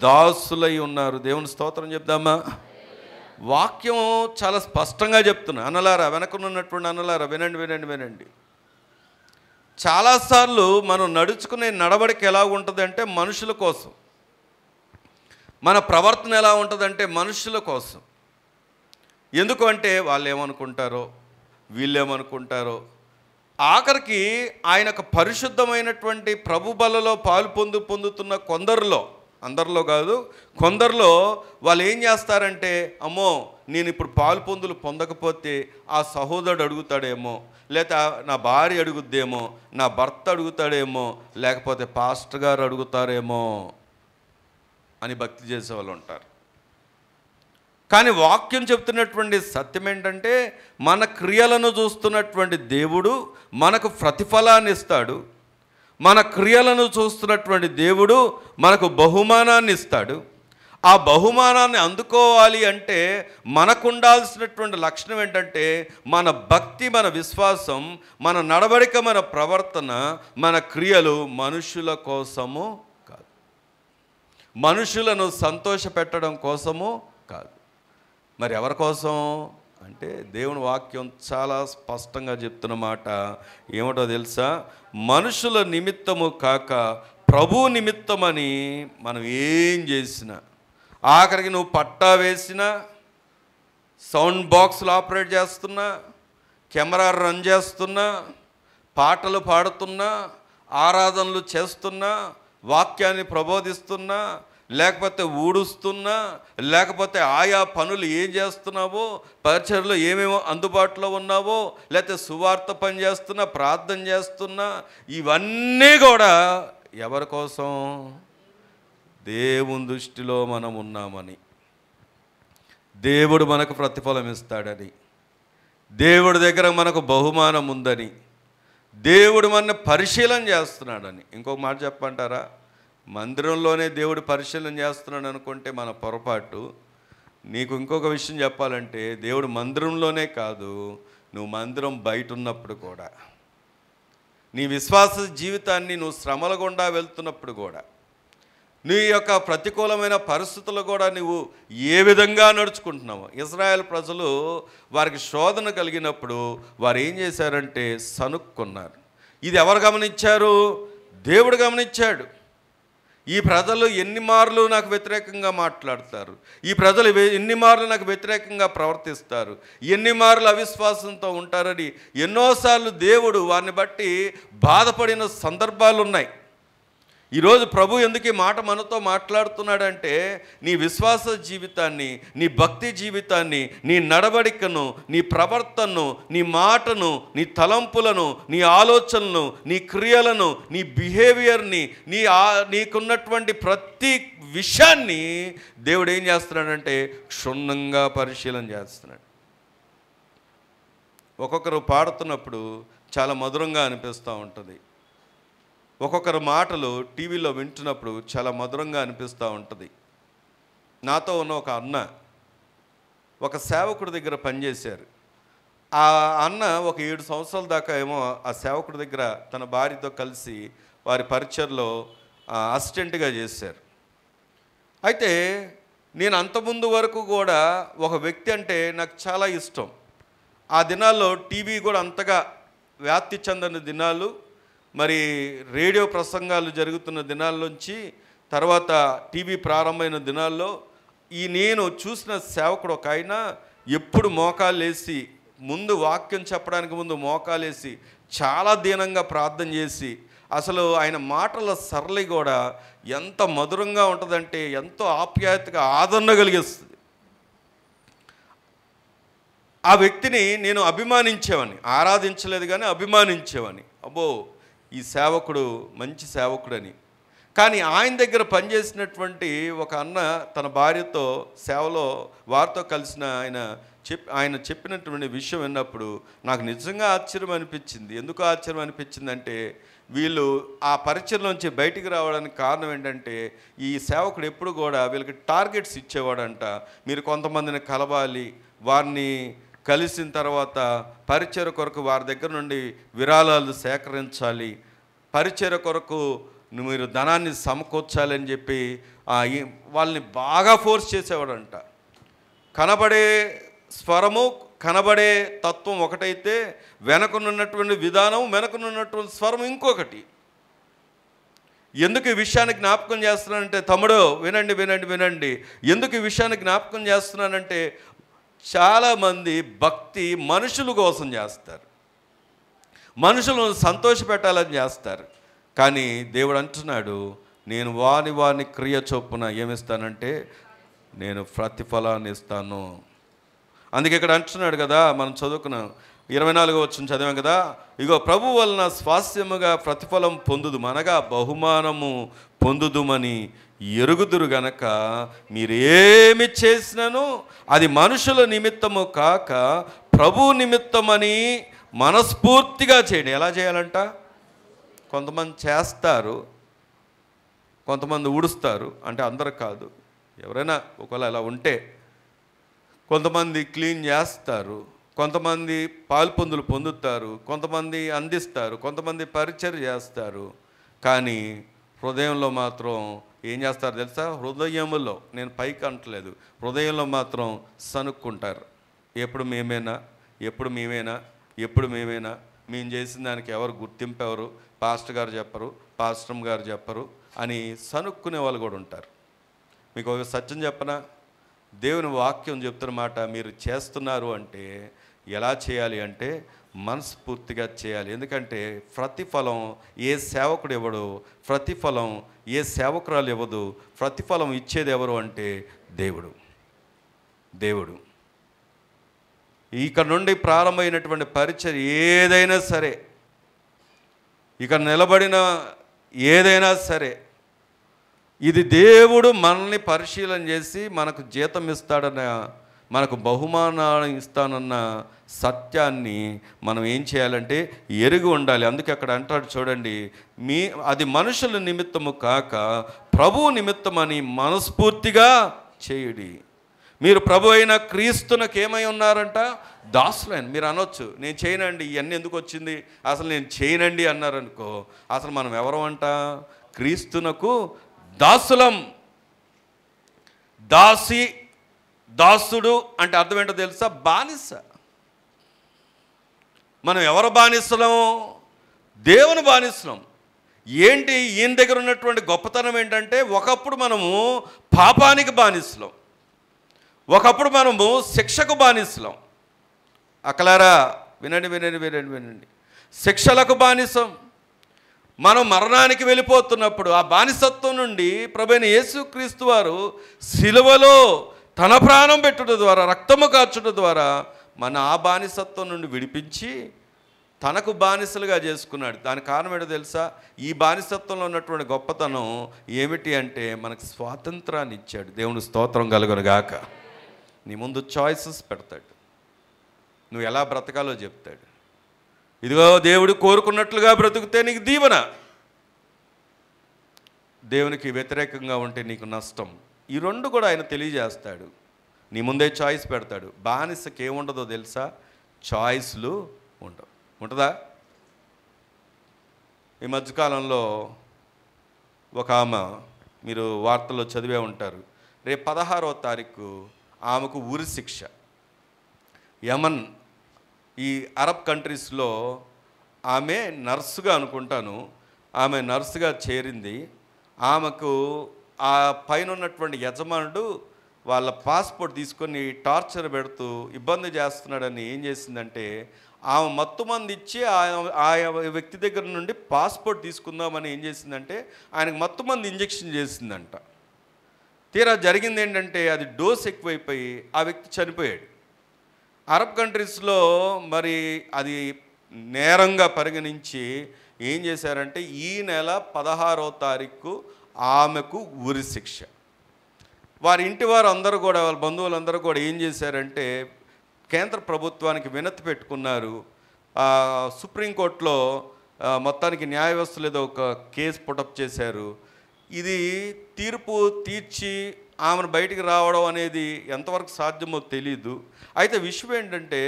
దాసులై ఉన్నారు. దేవుని స్తోత్రం చెప్దామా? వాక్యం చాలా స్పష్టంగా చెప్తున్నా. అన్నలారా, వెనకనున్నటువంటి అన్నలారా, వినండి వినండి వినండి. చాలాసార్లు మనం నడుచుకునే నడవడిక ఎలా ఉంటుంది అంటే మనుషుల కోసం, మన ప్రవర్తన ఎలా ఉంటుందంటే మనుషుల కోసం. ఎందుకు అంటే వాళ్ళు ఏమనుకుంటారో, వీళ్ళేమనుకుంటారో. ఆఖరికి ఆయనకు పరిశుద్ధమైనటువంటి ప్రభు బలలో పాలు పొందుతున్న కొందరిలో, అందరిలో కాదు, కొందరిలో వాళ్ళు ఏం చేస్తారంటే, అమ్మో నేను ఇప్పుడు పాలు పొందకపోతే ఆ సహోదరుడు అడుగుతాడేమో, లేక నా భార్య అడుగుద్దేమో, నా భర్త అడుగుతాడేమో, లేకపోతే పాస్టర్ గారు అడుగుతారేమో అని భక్తి చేసేవాళ్ళు ఉంటారు. కానీ వాక్యం చెప్తున్నటువంటి సత్యం ఏంటంటే, మన క్రియలను చూస్తున్నటువంటి దేవుడు మనకు ప్రతిఫలాన్ని ఇస్తాడు. మన క్రియలను చూస్తున్నటువంటి దేవుడు మనకు బహుమానాన్ని ఇస్తాడు. ఆ బహుమానాన్ని అందుకోవాలి అంటే మనకు ఉండాల్సినటువంటి లక్షణం ఏంటంటే, మన భక్తి, మన విశ్వాసం, మన నడవడిక, మన ప్రవర్తన, మన క్రియలు మనుషుల కోసము కాదు, మనుషులను సంతోషపెట్టడం కోసము కాదు. మరి ఎవరి కోసం అంటే దేవుని వాక్యం చాలా స్పష్టంగా చెప్తున్న మాట ఏమిటో తెలుసా? మనుషుల నిమిత్తము కాక ప్రభు నిమిత్తమని మనం ఏం చేసినా, ఆఖరికి నువ్వు పట్టా వేసినా, సౌండ్ బాక్స్లు ఆపరేట్ చేస్తున్నా, కెమెరా రన్ చేస్తున్నా, పాటలు పాడుతున్నా, ఆరాధనలు చేస్తున్నా, వాక్యాన్ని ప్రబోధిస్తున్నా, లేకపోతే ఊడుస్తున్నా, లేకపోతే ఆయా పనులు ఏం చేస్తున్నావో, పరిచర్లో ఏమేమో అందుబాటులో ఉన్నావో, లేకపోతే సువార్త పని చేస్తున్నా, ప్రార్థన చేస్తున్నా, ఇవన్నీ కూడా ఎవరి కోసం? దేవుని దృష్టిలో మనం ఉన్నామని, దేవుడు మనకు ప్రతిఫలం ఇస్తాడని, దేవుడి దగ్గర మనకు బహుమానం ఉందని, దేవుడు మన పరిశీలన చేస్తున్నాడని. ఇంకొక మాట చెప్పంటారా? మందిరంలోనే దేవుడు పరిశీలన చేస్తున్నాడు అనుకుంటే మన పొరపాటు. నీకు ఇంకొక విషయం చెప్పాలంటే, దేవుడు మందిరంలోనే కాదు, నువ్వు మందిరం బయట ఉన్నప్పుడు కూడా, నీ విశ్వాస జీవితాన్ని నువ్వు శ్రమల గుండా వెళ్తున్నప్పుడు కూడా, నీ యొక్క ప్రతికూలమైన పరిస్థితులు కూడా నువ్వు ఏ విధంగా నడుచుకుంటున్నావు. ఇశ్రాయేల్ ప్రజలు వారికి శోధన కలిగినప్పుడు వారు ఏం చేశారంటే సనుక్కున్నారు. ఇది ఎవరు గమనించారు? దేవుడు గమనించాడు. ఈ ప్రజలు ఎన్ని మార్లు నాకు వ్యతిరేకంగా మాట్లాడతారు, ఈ ప్రజలు ఎన్ని మార్లు నాకు వ్యతిరేకంగా ప్రవర్తిస్తారు, ఎన్ని మార్లు అవిశ్వాసంతో ఉంటారని ఎన్నోసార్లు దేవుడు వారిని బట్టి బాధపడిన సందర్భాలు ఉన్నాయి. ఈరోజు ప్రభు ఎందుకు ఈ మాట మనతో మాట్లాడుతున్నాడంటే, నీ విశ్వాస జీవితాన్ని, నీ భక్తి జీవితాన్ని, నీ నడవడికను, నీ ప్రవర్తనను, నీ మాటను, నీ తలంపులను, నీ ఆలోచనలను, నీ క్రియలను, నీ బిహేవియర్ని, నీకున్నటువంటి ప్రతి విషయాన్ని దేవుడు ఏం చేస్తున్నాడంటే క్షుణ్ణంగా పరిశీలన చేస్తున్నాడు. ఒక్కొక్కరు పాడుతున్నప్పుడు చాలా మధురంగా అనిపిస్తూ ఉంటుంది, ఒక్కొక్కరు మాటలు టీవీలో వింటున్నప్పుడు చాలా మధురంగా అనిపిస్తూ ఉంటుంది. నాతో ఉన్న ఒక అన్న ఒక సేవకుడి దగ్గర పనిచేశారు. ఆ అన్న ఒక 7 సంవత్సరాల దాకా ఏమో ఆ సేవకుడి దగ్గర తన భార్యతో కలిసి వారి పరిచర్లో అసిస్టెంట్గా చేశారు. అయితే నేను అంతకుముందు వరకు కూడా ఒక వ్యక్తి అంటే నాకు చాలా ఇష్టం. ఆ దినాల్లో టీవీ కూడా అంతగా వ్యాప్తి చెందని దినాలు, మరి రేడియో ప్రసంగాలు జరుగుతున్న దినాల్లోంచి తర్వాత టీవీ ప్రారంభమైన దినాల్లో నేను చూసిన సేవకుడు ఒక ఆయన ఎప్పుడు మోకాలేసి, ముందు వాక్యం చెప్పడానికి ముందు మోకాలేసి చాలా దీనంగా ప్రార్థన చేసి, అసలు ఆయన మాటల సరళి కూడా ఎంత మధురంగా ఉంటుందంటే ఎంతో ఆప్యాయతగా ఆదరణ కలిగిస్తుంది. ఆ వ్యక్తిని నేను అభిమానించేవాడిని, ఆరాధించలేదు కానీ అభిమానించేవాడిని. అబ్బో ఈ సేవకుడు మంచి సేవకుడని. కానీ ఆయన దగ్గర పనిచేసినటువంటి ఒక అన్న తన భార్యతో సేవలో వారితో కలిసిన ఆయన చెప్పినటువంటి విషయం విన్నప్పుడు నాకు నిజంగా ఆశ్చర్యం అనిపించింది. ఎందుకు ఆశ్చర్యం అనిపించిందంటే వీళ్ళు ఆ పరిచయంలోంచి బయటికి రావడానికి కారణం ఏంటంటే ఈ సేవకుడు ఎప్పుడు కూడా వీళ్ళకి టార్గెట్స్ ఇచ్చేవాడంట. మీరు కొంతమందిని కలవాలి, వారిని కలిసిన తర్వాత పరిచయ కొరకు వారి దగ్గర నుండి విరాళాలు సేకరించాలి, పరిచయ కొరకు మీరు ధనాన్ని సమకూర్చాలని చెప్పి వాళ్ళని బాగా ఫోర్స్ చేసేవాడంట. కనబడే స్వరము కనబడే తత్వం ఒకటైతే వెనకనున్నటువంటి విధానం, వెనకనున్నటువంటి స్వరం ఇంకొకటి. ఎందుకు ఈ విషయాన్ని జ్ఞాపకం చేస్తున్నానంటే తమ్ముడు వినండి వినండి వినండి, ఎందుకు ఈ విషయాన్ని జ్ఞాపకం చేస్తున్నానంటే చాలామంది భక్తి మనుషుల కోసం చేస్తారు, మనుషులను సంతోషపెట్టాలని చేస్తారు. కానీ దేవుడు అంటున్నాడు, నేను వాని క్రియ చొప్పున ఏమిస్తానంటే నేను ప్రతిఫలాన్ని ఇస్తాను. అందుకే ఇక్కడ అంటున్నాడు కదా, మనం చదువుకున్నాం 24వ వచనం చదివాం కదా, ఇగో ప్రభు వలన స్వాస్యముగా ప్రతిఫలం పొందుదుము, అనగా బహుమానము పొందుదుమని ఎరుగుదురు గనక మీరేమి చేసినను అది మనుషుల నిమిత్తము కాక ప్రభు నిమిత్తమని మనస్ఫూర్తిగా చేయండి. ఎలా చేయాలంట? కొంతమంది చేస్తారు, కొంతమంది ఊడుస్తారు, అంటే అందరు కాదు, ఎవరైనా ఒకవేళ అలా ఉంటే. కొంతమంది క్లీన్ చేస్తారు, కొంతమంది పాల్పొందులు పొందుతారు, కొంతమంది అందిస్తారు, కొంతమంది పరిచయం చేస్తారు. కానీ హృదయంలో మాత్రం ఏం చేస్తారు తెలుసా? హృదయంలో, నేను పైకి అంటలేదు, హృదయంలో మాత్రం సనుక్కుంటారు. ఎప్పుడు మేమేనా, ఎప్పుడు మేమేనా, ఎప్పుడు మేమేనా, మేము చేసిన దానికి ఎవరు గుర్తింపు, ఎవరు పాస్టర్ గారు చెప్పరు, పాస్టర్ గారు చెప్పరు అని సనుక్కునే వాళ్ళు కూడా ఉంటారు. మీకు ఒక సత్యం చెప్పనా? దేవుని వాక్యం చెప్తున్న మాట మీరు చేస్తున్నారు అంటే ఎలా చేయాలి అంటే మనస్ఫూర్తిగా చేయాలి. ఎందుకంటే ప్రతిఫలం ఏ సేవకుడు ఇవ్వడు, ప్రతిఫలం ఏ సేవకురాలు ఇవ్వదు, ప్రతిఫలం ఇచ్చేది ఎవరు అంటే దేవుడు. దేవుడు ఇక్కడ నుండి ప్రారంభమైనటువంటి పరిచయం ఏదైనా సరే, ఇక్కడ నిలబడిన ఏదైనా సరే, ఇది దేవుడు మనల్ని పరిశీలన చేసి మనకు జీతం ఇస్తాడన్న, మనకు బహుమానాలు ఇస్తానన్న సత్యాన్ని మనం ఏం చేయాలంటే ఎరిగి ఉండాలి. అందుకే అక్కడ అంటాడు చూడండి, అది మనుషుల నిమిత్తము కాక ప్రభువు నిమిత్తమని మనస్ఫూర్తిగా చేయుడి. మీరు ప్రభు అయిన క్రీస్తునకు ఏమై ఉన్నారంట? దాసులైన. మీరు అనొచ్చు, నేను చేయనండి, ఇవన్నీ ఎందుకు వచ్చింది, అసలు నేను చేయనండి అన్నారనుకో, అసలు మనం ఎవరం అంట? క్రీస్తునకు దాసులం. దాసుడు అంటే అర్థం ఏంటో తెలుసా? బానిస. మనం ఎవరు బానిసలం? దేవుని బానిసలం. ఏంటి ఈయన దగ్గర ఉన్నటువంటి గొప్పతనం ఏంటంటే, ఒకప్పుడు మనము పాపానికి బానిసలం, ఒకప్పుడు మనము శిక్షకు బానిసలం. అక్కలారా వినండి వినండి వినండి వినండి, శిక్షలకు బానిసం. మనం మరణానికి వెళ్ళిపోతున్నప్పుడు ఆ బానిసత్వం నుండి ప్రభువైన యేసుక్రీస్తు వారు సిలువలో తన ప్రాణం పెట్టుట ద్వారా, రక్తము కార్చుట ద్వారా మన ఆ బానిసత్వం నుండి విడిపించి తనకు బానిసలుగా చేసుకున్నాడు. దానికి కారణం ఏంటో తెలుసా? ఈ బానిసత్వంలో ఉన్నటువంటి గొప్పతనం ఏమిటి అంటే మనకు స్వాతంత్రాన్ని ఇచ్చాడు. దేవుని స్తోత్రం కలుగునుగాక. నీ ముందు చాయిసెస్ పెడతాడు, నువ్వు ఎలా బ్రతకాలో చెప్తాడు. ఇదిగో దేవుడు కోరుకున్నట్లుగా బ్రతుకుతే నీకు దీవెన, దేవునికి వ్యతిరేకంగా ఉంటే నీకు నష్టం. ఈ రెండు కూడా ఆయన తెలియజేస్తాడు. నీ ముందే చాయిస్ పెడతాడు. బానిసకి ఏముండదో తెలుసా? చాయిస్లు ఉండవు. ఉంటుందా? ఈ మధ్యకాలంలో ఒక ఆమె, మీరు వార్తల్లో చదివే ఉంటారు, రేపు 16వ తారీఖు ఆమెకు ఉరి శిక్ష. యమన్, ఈ అరబ్ కంట్రీస్లో ఆమె నర్సుగా అనుకుంటాను, ఆమె నర్సుగా చేరింది. ఆమెకు ఆ పైన ఉన్నటువంటి యజమానుడు వాళ్ళ పాస్పోర్ట్ తీసుకొని టార్చర్ పెడుతూ ఇబ్బంది చేస్తున్నాడని ఏం చేసిందంటే, ఆమె మత్తుమంది ఇచ్చి ఆ వ్యక్తి దగ్గర నుండి పాస్పోర్ట్ తీసుకుందామని ఏం చేసిందంటే ఆయనకు మత్తుమంది ఇంజెక్షన్ చేసిందంట. తీరా జరిగింది ఏంటంటే అది డోస్ ఎక్కువైపోయి ఆ వ్యక్తి చనిపోయాడు. అరబ్ కంట్రీస్లో మరి అది నేరంగా పరిగణించి ఏం చేశారంటే ఈ నెల 16వ తారీఖు ఆమెకు ఉరి శిక్ష. వారి ఇంటి వారు అందరూ కూడా, వాళ్ళ బంధువులందరూ కూడా ఏం చేశారంటే కేంద్ర ప్రభుత్వానికి వినతి పెట్టుకున్నారు. సుప్రీంకోర్టులో మొత్తానికి న్యాయ వ్యవస్థలో ఏదో ఒక కేసు పుటప్ చేశారు. ఇది తీర్పు తీర్చి ఆమెను బయటికి రావడం అనేది ఎంతవరకు సాధ్యమో తెలీదు. అయితే విషయం ఏంటంటే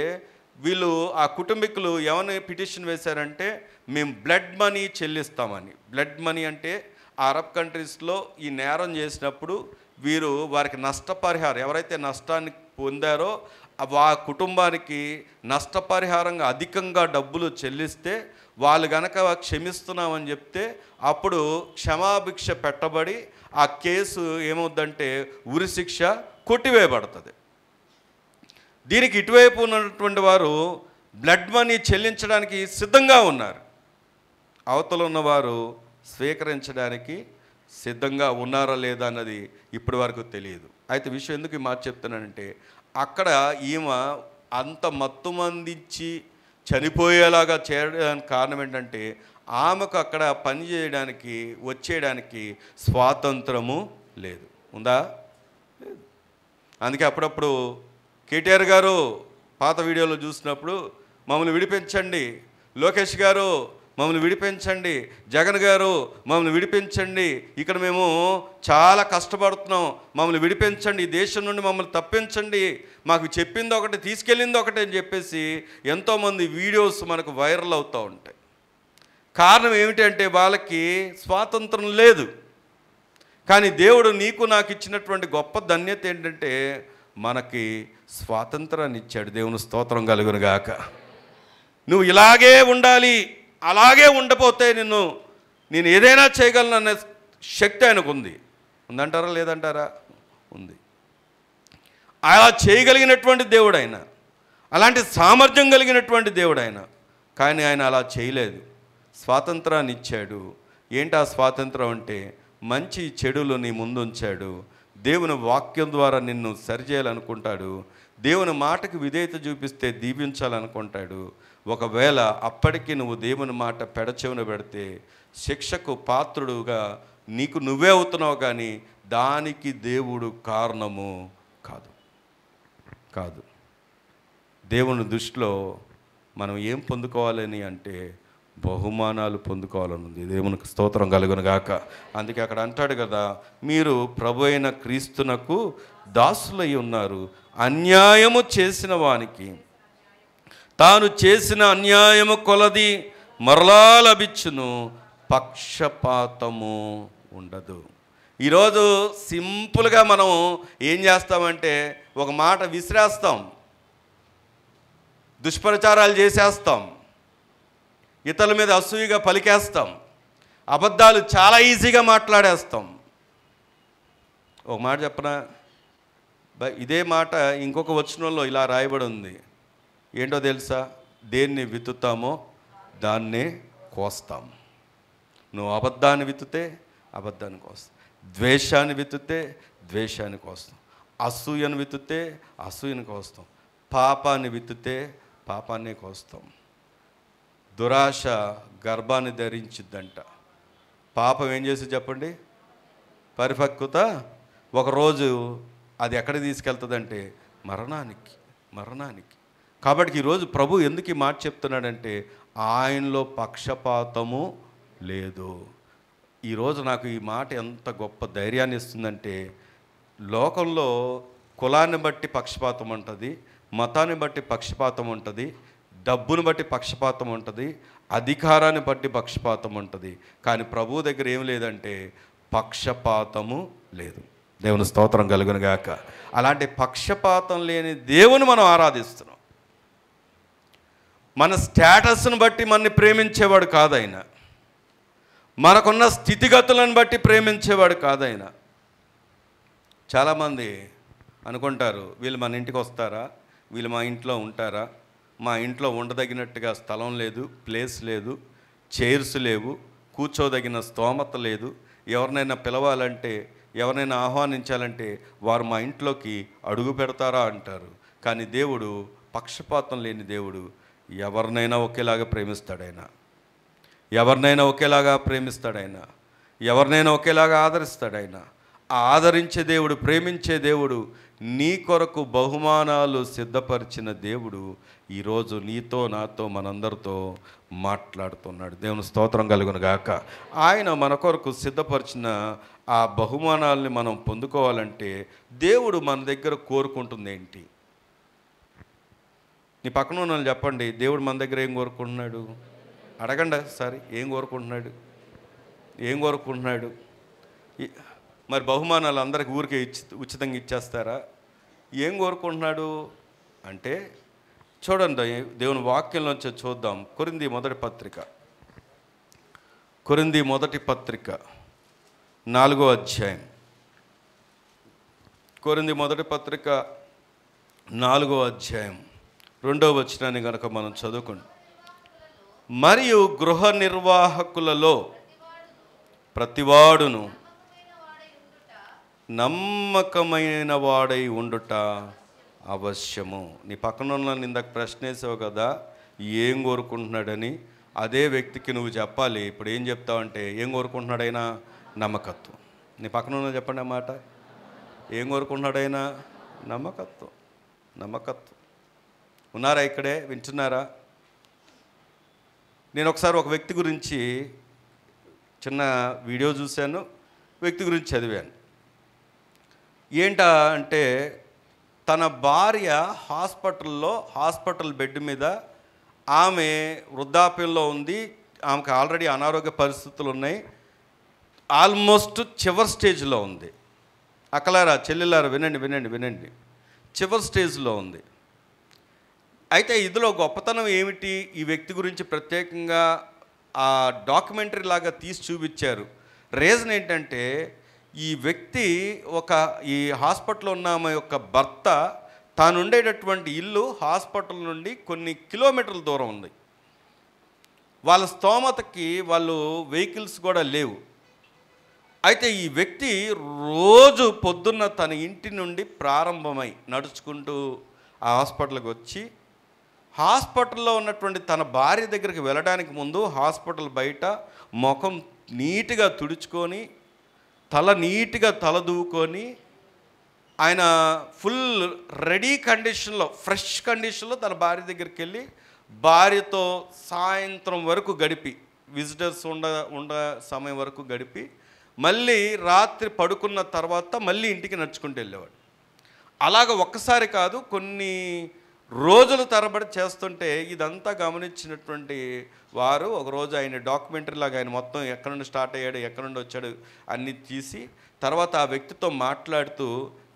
వీళ్ళు ఆ కుటుంబీకులు ఏమని పిటిషన్ వేశారంటే మేము బ్లడ్ మనీ చెల్లిస్తామని. బ్లడ్ మనీ అంటే అరబ్ కంట్రీస్లో ఈ నేరం చేసినప్పుడు వారికి నష్టపరిహారం, ఎవరైతే నష్టాన్ని పొందారో ఆ కుటుంబానికి నష్టపరిహారంగా అధికంగా డబ్బులు చెల్లిస్తే వాళ్ళు గనక క్షమిస్తున్నామని చెప్తే అప్పుడు క్షమాభిక్ష పెట్టబడి ఆ కేసు ఏమవుద్దంటే ఉరి శిక్ష కొట్టివేయబడుతుంది. దీనికి ఇటువైపు ఉన్నటువంటి వారు బ్లడ్ మనీ చెల్లించడానికి సిద్ధంగా ఉన్నారు. అవతల ఉన్నవారు స్వీకరించడానికి సిద్ధంగా ఉన్నారా లేదా అన్నది ఇప్పటి వరకు తెలియదు. అయితే విషయం ఎందుకు ఈ మాట చెప్తున్నానంటే అక్కడ ఈమె అంత మత్తుమందించి చనిపోయేలాగా చేయడానికి కారణం ఏంటంటే ఆమెకు అక్కడ పని చేయడానికి వచ్చేయడానికి స్వాతంత్రము లేదు. ఉందా? లేదు. అందుకే అప్పుడప్పుడు కేటీఆర్ గారు పాత వీడియోలో చూసినప్పుడు మమ్మల్ని విడిపించండి, లోకేష్ గారు మమ్మల్ని విడిపించండి, జగన్ గారు మమ్మల్ని విడిపించండి, ఇక్కడ మేము చాలా కష్టపడుతున్నాం, మమ్మల్ని విడిపించండి, ఈ దేశం నుండి మమ్మల్ని తప్పించండి, మాకు చెప్పింది ఒకటి తీసుకెళ్ళింది ఒకటి అని చెప్పేసి ఎంతోమంది వీడియోస్ మనకు వైరల్ అవుతూ ఉంటాయి. కారణం ఏమిటంటే వాళ్ళకి స్వాతంత్రం లేదు. కానీ దేవుడు నీకు నాకు ఇచ్చినటువంటి గొప్ప ధన్యత ఏంటంటే మనకి స్వాతంత్రాన్ని ఇచ్చాడు. దేవుని స్తోత్రం కలుగును గాక. నువ్వు ఇలాగే ఉండాలి, అలాగే ఉండపోతే నేను ఏదైనా చేయగలను అనే శక్తి ఆయనకు ఉంది. ఉందంటారా లేదంటారా? ఉంది. అలా చేయగలిగినటువంటి దేవుడు ఆయన, అలాంటి సామర్థ్యం కలిగినటువంటి దేవుడు ఆయన. కానీ ఆయన అలా చేయలేదు, స్వాతంత్రాన్ని ఇచ్చాడు. ఏంటి ఆ స్వాతంత్రం అంటే మంచి చెడులు నీ ముందు ఉంచాడు. దేవుని వాక్యం ద్వారా నిన్ను సరిచేయాలనుకుంటాడు. దేవుని మాటకు విధేయత చూపిస్తే దీవించాలనుకుంటాడు. ఒకవేళ అప్పటికి నువ్వు దేవుని మాట పెడచెవిన పెడితే శిక్షకు పాత్రుడుగా నీకు నువ్వే అవుతున్నావు, కానీ దానికి దేవుడు కారణము కాదు. దేవుని దృష్టిలో మనం ఏం పొందుకోవాలని అంటే బహుమానాలు పొందుకోవాలని ఉంది. దేవునికి స్తోత్రం కలుగును గాక. అందుకే అక్కడ అంటాడు కదా, మీరు ప్రభు అయిన క్రీస్తునకు దాసులై ఉన్నారు, అన్యాయము చేసిన వానికి తాను చేసిన అన్యాయము కొలది మరలా లభించును, పక్షపాతము ఉండదు. ఈరోజు సింపుల్గా మనం ఏం చేస్తామంటే ఒక మాట విసిరేస్తాం, దుష్ప్రచారాలు చేసేస్తాం, ఇతరుల మీద అసూయగా పలికేస్తాం, అబద్ధాలు చాలా ఈజీగా మాట్లాడేస్తాం. ఒక మాట చెప్పనా, ఇదే మాట ఇంకొక వచనంలో ఇలా రాయబడి ఉంది. ఏంటో తెలుసా? దేన్ని విత్తుతామో దాన్నే కోస్తాం. నువ్వు అబద్ధాన్ని విత్తుతే అబద్ధాన్ని కోస్తాం, ద్వేషాన్ని విత్తుతే ద్వేషాన్ని కోస్తాం, అసూయను విత్తుతే అసూయను కోస్తాం, పాపాన్ని విత్తుతే పాపాన్నే కోస్తాం. దురాశ గర్భాన్ని ధరించిద్దంట. పాపం ఏం చేసి చెప్పండి? పరిపక్వత. ఒకరోజు అది ఎక్కడికి తీసుకెళ్తుందంటే మరణానికి. కాబట్టి ఈరోజు ప్రభు ఎందుకు ఈ మాట చెప్తున్నాడంటే ఆయనలో పక్షపాతము లేదు. ఈరోజు నాకు ఈ మాట ఎంత గొప్ప ధైర్యాన్ని ఇస్తుందంటే లోకంలో కులాన్ని బట్టి పక్షపాతం ఉంటుంది, మతాన్ని బట్టి పక్షపాతం ఉంటుంది, డబ్బును బట్టి పక్షపాతం ఉంటుంది, అధికారాన్ని బట్టి పక్షపాతం ఉంటుంది. కానీ ప్రభు దగ్గర ఏం లేదంటే పక్షపాతము లేదు. దేవుని స్తోత్రం కలుగును గాక. అలాంటి పక్షపాతం లేని దేవుని మనం ఆరాధిస్తున్నాం. మన స్టేటస్ను బట్టి మనని ప్రేమించేవాడు కాదైన, మనకున్న స్థితిగతులను బట్టి ప్రేమించేవాడు కాదైన. చాలామంది అనుకుంటారు, వీళ్ళు మన ఇంటికి వస్తారా, వీళ్ళు మా ఇంట్లో ఉంటారా, మా ఇంట్లో ఉండదగినట్టుగా స్థలం లేదు, ప్లేస్ లేదు, చైర్స్ లేవు, కూర్చోదగిన స్తోమత లేదు, ఎవరినైనా పిలవాలంటే, ఎవరినైనా ఆహ్వానించాలంటే వారు మా ఇంట్లోకి అడుగు పెడతారా అంటారు. కానీ దేవుడు పక్షపాతం లేని దేవుడు. ఎవరినైనా ఒకేలాగా ప్రేమిస్తాడైనా, ఎవరినైనా ఒకేలాగా ప్రేమిస్తాడైనా, ఎవరినైనా ఒకేలాగా ఆదరిస్తాడైనా. ఆ ఆదరించే దేవుడు, ప్రేమించే దేవుడు, నీ కొరకు బహుమానాలు సిద్ధపరిచిన దేవుడు ఈరోజు నీతో, నాతో, మనందరితో మాట్లాడుతున్నాడు. దేవుని స్తోత్రం కలుగును గాక. ఆయన మన కొరకు సిద్ధపరిచిన ఆ బహుమానాలని మనం పొందుకోవాలంటే దేవుడు మన దగ్గర కోరుకుంటుంది ఏంటి? నీ పక్కన ఉన్న వాళ్ళు చెప్పండి, దేవుడు మన దగ్గర ఏం కోరుకుంటున్నాడు? అడగండి సరే, ఏం కోరుకుంటున్నాడు? ఏం కోరుకుంటున్నాడు? మరి బహుమానాలు అందరికి ఊరికే ఉచితంగా ఇచ్చేస్తారా? ఏం కోరుకుంటున్నాడు అంటే చూడండి, దేవుని వాక్యంలోంచి చూద్దాం. కొరింథీ మొదటి పత్రిక 4వ అధ్యాయం. కొరింథీ మొదటి పత్రిక 4వ అధ్యాయం 2వ వచనాన్ని కనుక మనం చదువుకోండి. మరియు గృహ నిర్వాహకులలో ప్రతివాడును నమ్మకమైన వాడై ఉండుట అవశ్యము. నీ పక్కన ఉన్న ఇందాక ప్రశ్న వేసావు కదా, ఏం కోరుకుంటున్నాడని. అదే వ్యక్తికి నువ్వు చెప్పాలి. ఇప్పుడు ఏం చెప్తావంటే, ఏం కోరుకుంటున్నాడైనా? నమ్మకత్వం. నీ పక్కన ఉన్న చెప్పండి ఆ మాట. ఏం కోరుకుంటున్నాడైనా? నమ్మకత్వం. నమ్మకత్వం. ఉన్నారా ఇక్కడే? వింటున్నారా? నేను ఒకసారి ఒక వ్యక్తి గురించి చిన్న వీడియో చూశాను, వ్యక్తి గురించి చదివాను. ఏంటా అంటే, తన భార్య హాస్పిటల్ బెడ్ మీద, ఆమె వృద్ధాప్యంలో ఉంది, ఆమెకు ఆల్రెడీ అనారోగ్య పరిస్థితులు ఉన్నాయి, ఆల్మోస్ట్ చివరి స్టేజ్లో ఉంది. అక్కలారా, చెల్లెలారా, వినండి, చివరి స్టేజ్లో ఉంది. అయితే ఇందులో గొప్పతనం ఏమిటి? ఈ వ్యక్తి గురించి ప్రత్యేకంగా ఆ డాక్యుమెంటరీ లాగా తీసి చూపించారు. రీజన్ ఏంటంటే, ఈ వ్యక్తి ఈ హాస్పిటల్లో ఉన్న ఆమె యొక్క భర్త, తాను ఉండేటటువంటి ఇల్లు హాస్పిటల్ నుండి కొన్ని కిలోమీటర్ల దూరం ఉంది. వాళ్ళ స్తోమతకి వాళ్ళు వెహికల్స్ కూడా లేవు. అయితే ఈ వ్యక్తి రోజు పొద్దున్న తన ఇంటి నుండి ప్రారంభమై నడుచుకుంటూ ఆ హాస్పిటల్కి వచ్చి, హాస్పిటల్లో ఉన్నటువంటి తన భార్య దగ్గరికి వెళ్ళడానికి ముందు హాస్పిటల్ బయట ముఖం నీట్గా తుడుచుకొని, తల నీట్గా తలదూకొని, ఆయన ఫుల్ రెడీ కండిషన్లో, ఫ్రెష్ కండిషన్లో తన భార్య దగ్గరికి వెళ్ళి భార్యతో సాయంత్రం వరకు గడిపి, విజిటర్స్ ఉండ సమయం వరకు గడిపి, మళ్ళీ రాత్రి పడుకున్న తర్వాత మళ్ళీ ఇంటికి నడుచుకుంటూ వెళ్ళేవాడు. అలాగ ఒక్కసారి కాదు, కొన్ని రోజుల తరబడి చేస్తుంటే ఇదంతా గమనించినటువంటి వారు ఒకరోజు ఆయన డాక్యుమెంటరీ లాగా ఆయన మొత్తం ఎక్కడి నుండి స్టార్ట్ అయ్యాడు, ఎక్కడి నుండి వచ్చాడు అన్నీ తీసి, తర్వాత ఆ వ్యక్తితో మాట్లాడుతూ,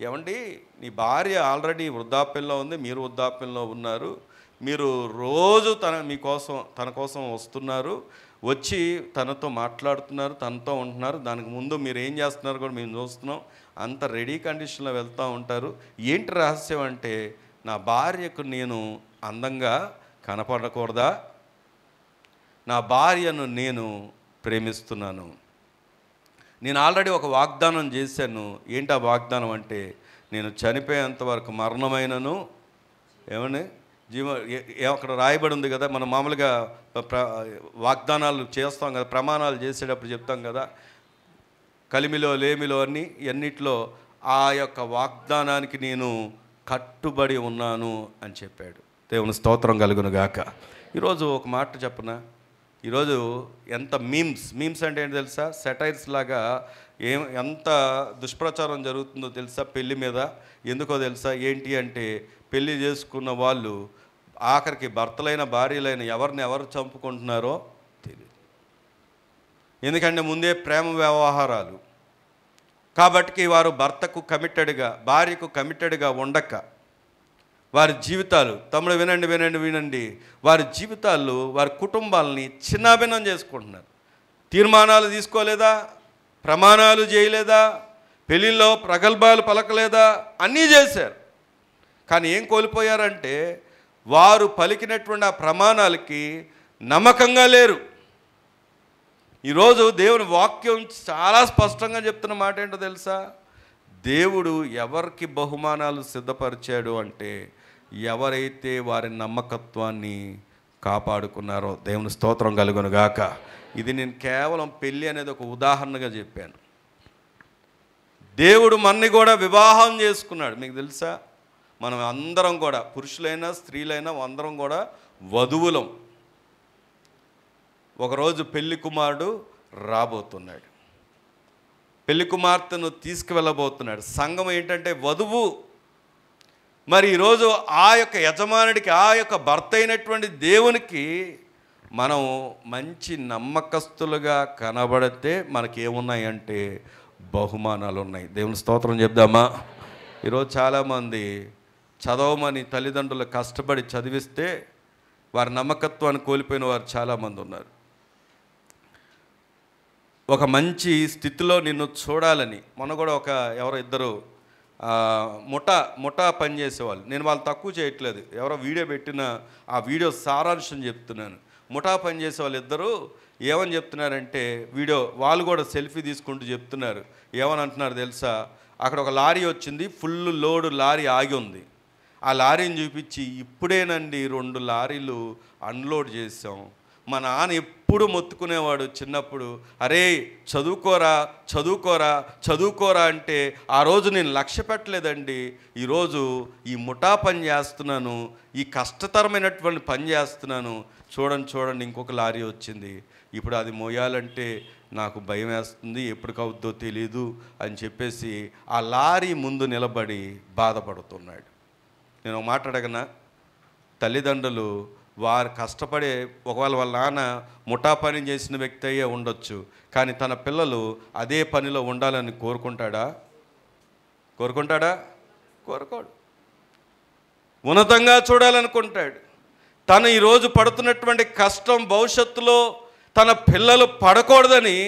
ఏమండి, నీ భార్య ఆల్రెడీ వృద్ధాప్యంలో ఉంది, మీరు వృద్ధాప్యంలో ఉన్నారు, మీరు రోజు తన కోసం వస్తున్నారు, వచ్చి తనతో మాట్లాడుతున్నారు, తనతో ఉంటున్నారు, దానికి ముందు మీరు ఏం చేస్తున్నారు కూడా మేము చూస్తున్నాం, అంత రెడీ కండిషన్లో వెళ్తూ ఉంటారు. ఏంటి రహస్యం అంటే, నా భార్యకు నేను అందంగా కనపడకూడదా? నా భార్యను నేను ప్రేమిస్తున్నాను. నేను ఆల్రెడీ ఒక వాగ్దానం చేశాను. ఏంటి ఆ వాగ్దానం అంటే, నేను చనిపోయేంత వరకు మరణమైనను ఏమని అక్కడ రాయబడి ఉంది కదా, మనం మామూలుగా వాగ్దానాలు చేస్తాం కదా, ప్రమాణాలు చేసేటప్పుడు చెప్తాం కదా, కలిమిలో లేమిలో అన్నిట్లో ఆ యొక్క వాగ్దానానికి నేను కట్టుబడి ఉన్నాను అని చెప్పాడు. దేవుని స్తోత్రం కలుగును గాక. ఈరోజు ఒక మాట చెప్పనా, ఈరోజు ఎంత మీమ్స్ అంటే ఏంటి తెలుసా? సెటైర్స్ లాగా ఎంత దుష్ప్రచారం జరుగుతుందో తెలుసా పెళ్లి మీద? ఎందుకో తెలుసా? ఏంటి అంటే, పెళ్లి చేసుకున్న వాళ్ళు ఆఖరికి భర్తలైన భార్యలైన ఎవరు చంపుకుంటున్నారో తెలియదు. ఎందుకంటే ముందే ప్రేమ వ్యవహారాలు కాబట్టి వారు భర్తకు కమిటెడ్గా, భార్యకు కమిటెడ్గా ఉండక వారి జీవితాలు, తమ్ముడు వినండి, వారి జీవితాలు, వారి కుటుంబాలని చిన్నాభిన్నం చేసుకుంటున్నారు. తీర్మానాలు తీసుకోలేదా? ప్రమాణాలు చేయలేదా? పెళ్ళిలో ప్రగల్భాలు పలకలేదా? అన్నీ చేశారు. కానీ ఏం కోల్పోయారంటే వారు పలికినటువంటి ఆ ప్రమాణాలకి నమ్మకంగా లేరు. ఈరోజు దేవుని వాక్యం చాలా స్పష్టంగా చెప్తున్న మాట ఏంటో తెలుసా? దేవుడు ఎవరికి బహుమానాలు సిద్ధపరిచాడు అంటే ఎవరైతే వారి నమ్మకత్వాన్ని కాపాడుకున్నారో. దేవుని స్తోత్రం కలుగును గాక. ఇది నేను కేవలం పెళ్ళి అనేది ఒక ఉదాహరణగా చెప్పాను. దేవుడు మనని కూడా వివాహం చేసుకున్నాడు. మీకు తెలుసా? మనం అందరం కూడా, పురుషులైనా స్త్రీలైనా అందరం కూడా వధువులం. ఒకరోజు పెళ్లి కుమారుడు రాబోతున్నాడు, పెళ్లి కుమార్తెను తీసుకువెళ్ళబోతున్నాడు. సంఘం ఏంటంటే వధువు. మరి ఈరోజు ఆ యొక్క యజమానుడికి, ఆ యొక్క భర్త అయినటువంటి దేవునికి మనం మంచి నమ్మకస్తులుగా కనబడితే మనకేమున్నాయంటే బహుమానాలు ఉన్నాయి. దేవుని స్తోత్రం చెప్దామా? ఈరోజు చాలామంది చదవమని తల్లిదండ్రులు కష్టపడి చదివిస్తే వారి నమ్మకత్వాన్ని కోల్పోయిన వారు చాలామంది ఉన్నారు. ఒక మంచి స్థితిలో నిన్ను చూడాలని మొన్న కూడా ఎవరో ఇద్దరు ముఠా పనిచేసేవాళ్ళు, నేను వాళ్ళు తక్కువ చేయట్లేదు, ఎవరో వీడియో పెట్టిన ఆ వీడియో సారాంశం చెప్తున్నాను. ముఠా పనిచేసే వాళ్ళు ఇద్దరు ఏమని చెప్తున్నారంటే, వీడియో వాళ్ళు కూడా సెల్ఫీ తీసుకుంటూ చెప్తున్నారు. ఏమని అంటున్నారు తెలుసా? అక్కడ ఒక లారీ వచ్చింది, ఫుల్ లోడు లారీ ఆగి ఉంది. ఆ లారీని చూపించి, ఇప్పుడేనండి 2 లారీలు అన్లోడ్ చేసాం. మా నాన్న ఎప్పుడు మొత్తుకునేవాడు చిన్నప్పుడు, అరే చదువుకోరా చదువుకోరా చదువుకోరా అంటే ఆ రోజు నేను లక్ష్య పెట్టలేదండి. ఈరోజు ఈ ముఠా పని చేస్తున్నాను, ఈ కష్టతరమైనటువంటి పని చేస్తున్నాను. చూడండి ఇంకొక లారీ వచ్చింది, ఇప్పుడు అది మోయాలంటే నాకు భయం వేస్తుంది, ఎప్పటికవుద్దో తెలీదు అని చెప్పేసి ఆ లారీ ముందు నిలబడి బాధపడుతున్నాడు. నేను ఒక మాట అడగనా? తల్లిదండ్రులు వారు కష్టపడే, ఒకవేళ వాళ్ళ నాన్న ముఠా పని చేసిన వ్యక్తి అయ్యే ఉండొచ్చు, కానీ తన పిల్లలు అదే పనిలో ఉండాలని కోరుకుంటాడా? కోరుకోడు. ఉన్నతంగా చూడాలనుకుంటాడు. తను ఈరోజు పడుతున్నటువంటి కష్టం భవిష్యత్తులో తన పిల్లలు పడకూడదని,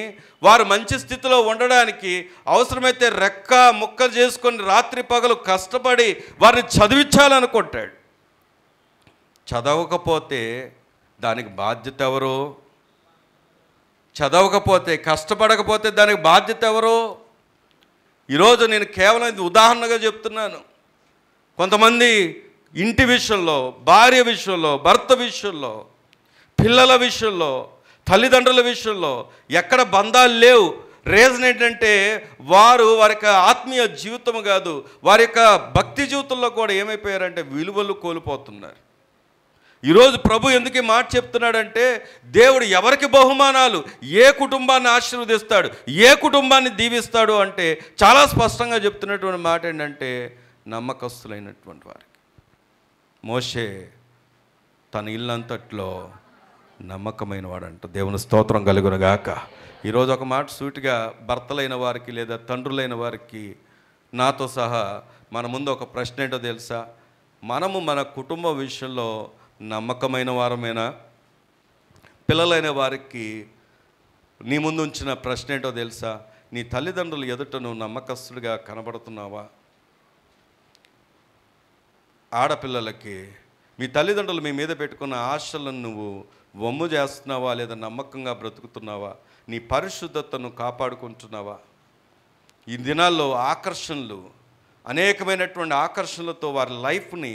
వారు మంచి స్థితిలో ఉండడానికి అవసరమైతే రెక్క ముక్క చేసుకొని రాత్రి పగలు కష్టపడి వారిని చదివించాలనుకుంటాడు. చదవకపోతే దానికి బాధ్యత ఎవరు? చదవకపోతే, కష్టపడకపోతే దానికి బాధ్యత ఎవరు? ఈరోజు నేను కేవలం ఇది ఉదాహరణగా చెప్తున్నాను. కొంతమంది ఇంటి విషయంలో, భార్య విషయంలో, భర్త విషయంలో, పిల్లల విషయంలో, తల్లిదండ్రుల విషయంలో ఎక్కడ బంధాలు లేవు. రీజన్ ఏంటంటే వారి యొక్క ఆత్మీయ జీవితం కాదు, వారి యొక్క భక్తి జీవితంలో కూడా ఏమైపోయారంటే విలువలు కోల్పోతున్నారు. ఈరోజు ప్రభు ఎందుకు ఈ మాట చెప్తున్నాడంటే, దేవుడు ఎవరికి బహుమానాలు, ఏ కుటుంబాన్ని ఆశీర్వదిస్తాడు, ఏ కుటుంబాన్ని దీవిస్తాడు అంటే చాలా స్పష్టంగా చెప్తున్నటువంటి మాట ఏంటంటే నమ్మకస్తులైనటువంటి వారికి. మోషే తన ఇల్లంతట్లో నమ్మకమైన వాడంట. దేవుని స్తోత్రం కలుగును గాక. ఈరోజు ఒక మాట సూటిగా భర్తలైన వారికి లేదా తండ్రులైన వారికి నాతో సహా మన ముందు ఒక ప్రశ్న ఏంటో తెలుసా? మనము మన కుటుంబ విషయంలో నమ్మకమైన వారమేనా? పిల్లలైన వారికి నీ ముందు ఉంచిన ప్రశ్న ఏంటో తెలుసా? నీ తల్లిదండ్రులు ఎదుట నువ్వు నమ్మకస్తుడిగా కనబడుతున్నావా? ఆడపిల్లలకి మీ తల్లిదండ్రులు మీ మీద పెట్టుకున్న ఆశలను నువ్వు వమ్ము చేస్తున్నావా లేదా నమ్మకంగా బ్రతుకుతున్నావా? నీ పరిశుద్ధతను కాపాడుకుంటున్నావా? ఈ దినాల్లో ఆకర్షణలు, అనేకమైనటువంటి ఆకర్షణలతో వారి లైఫ్ని,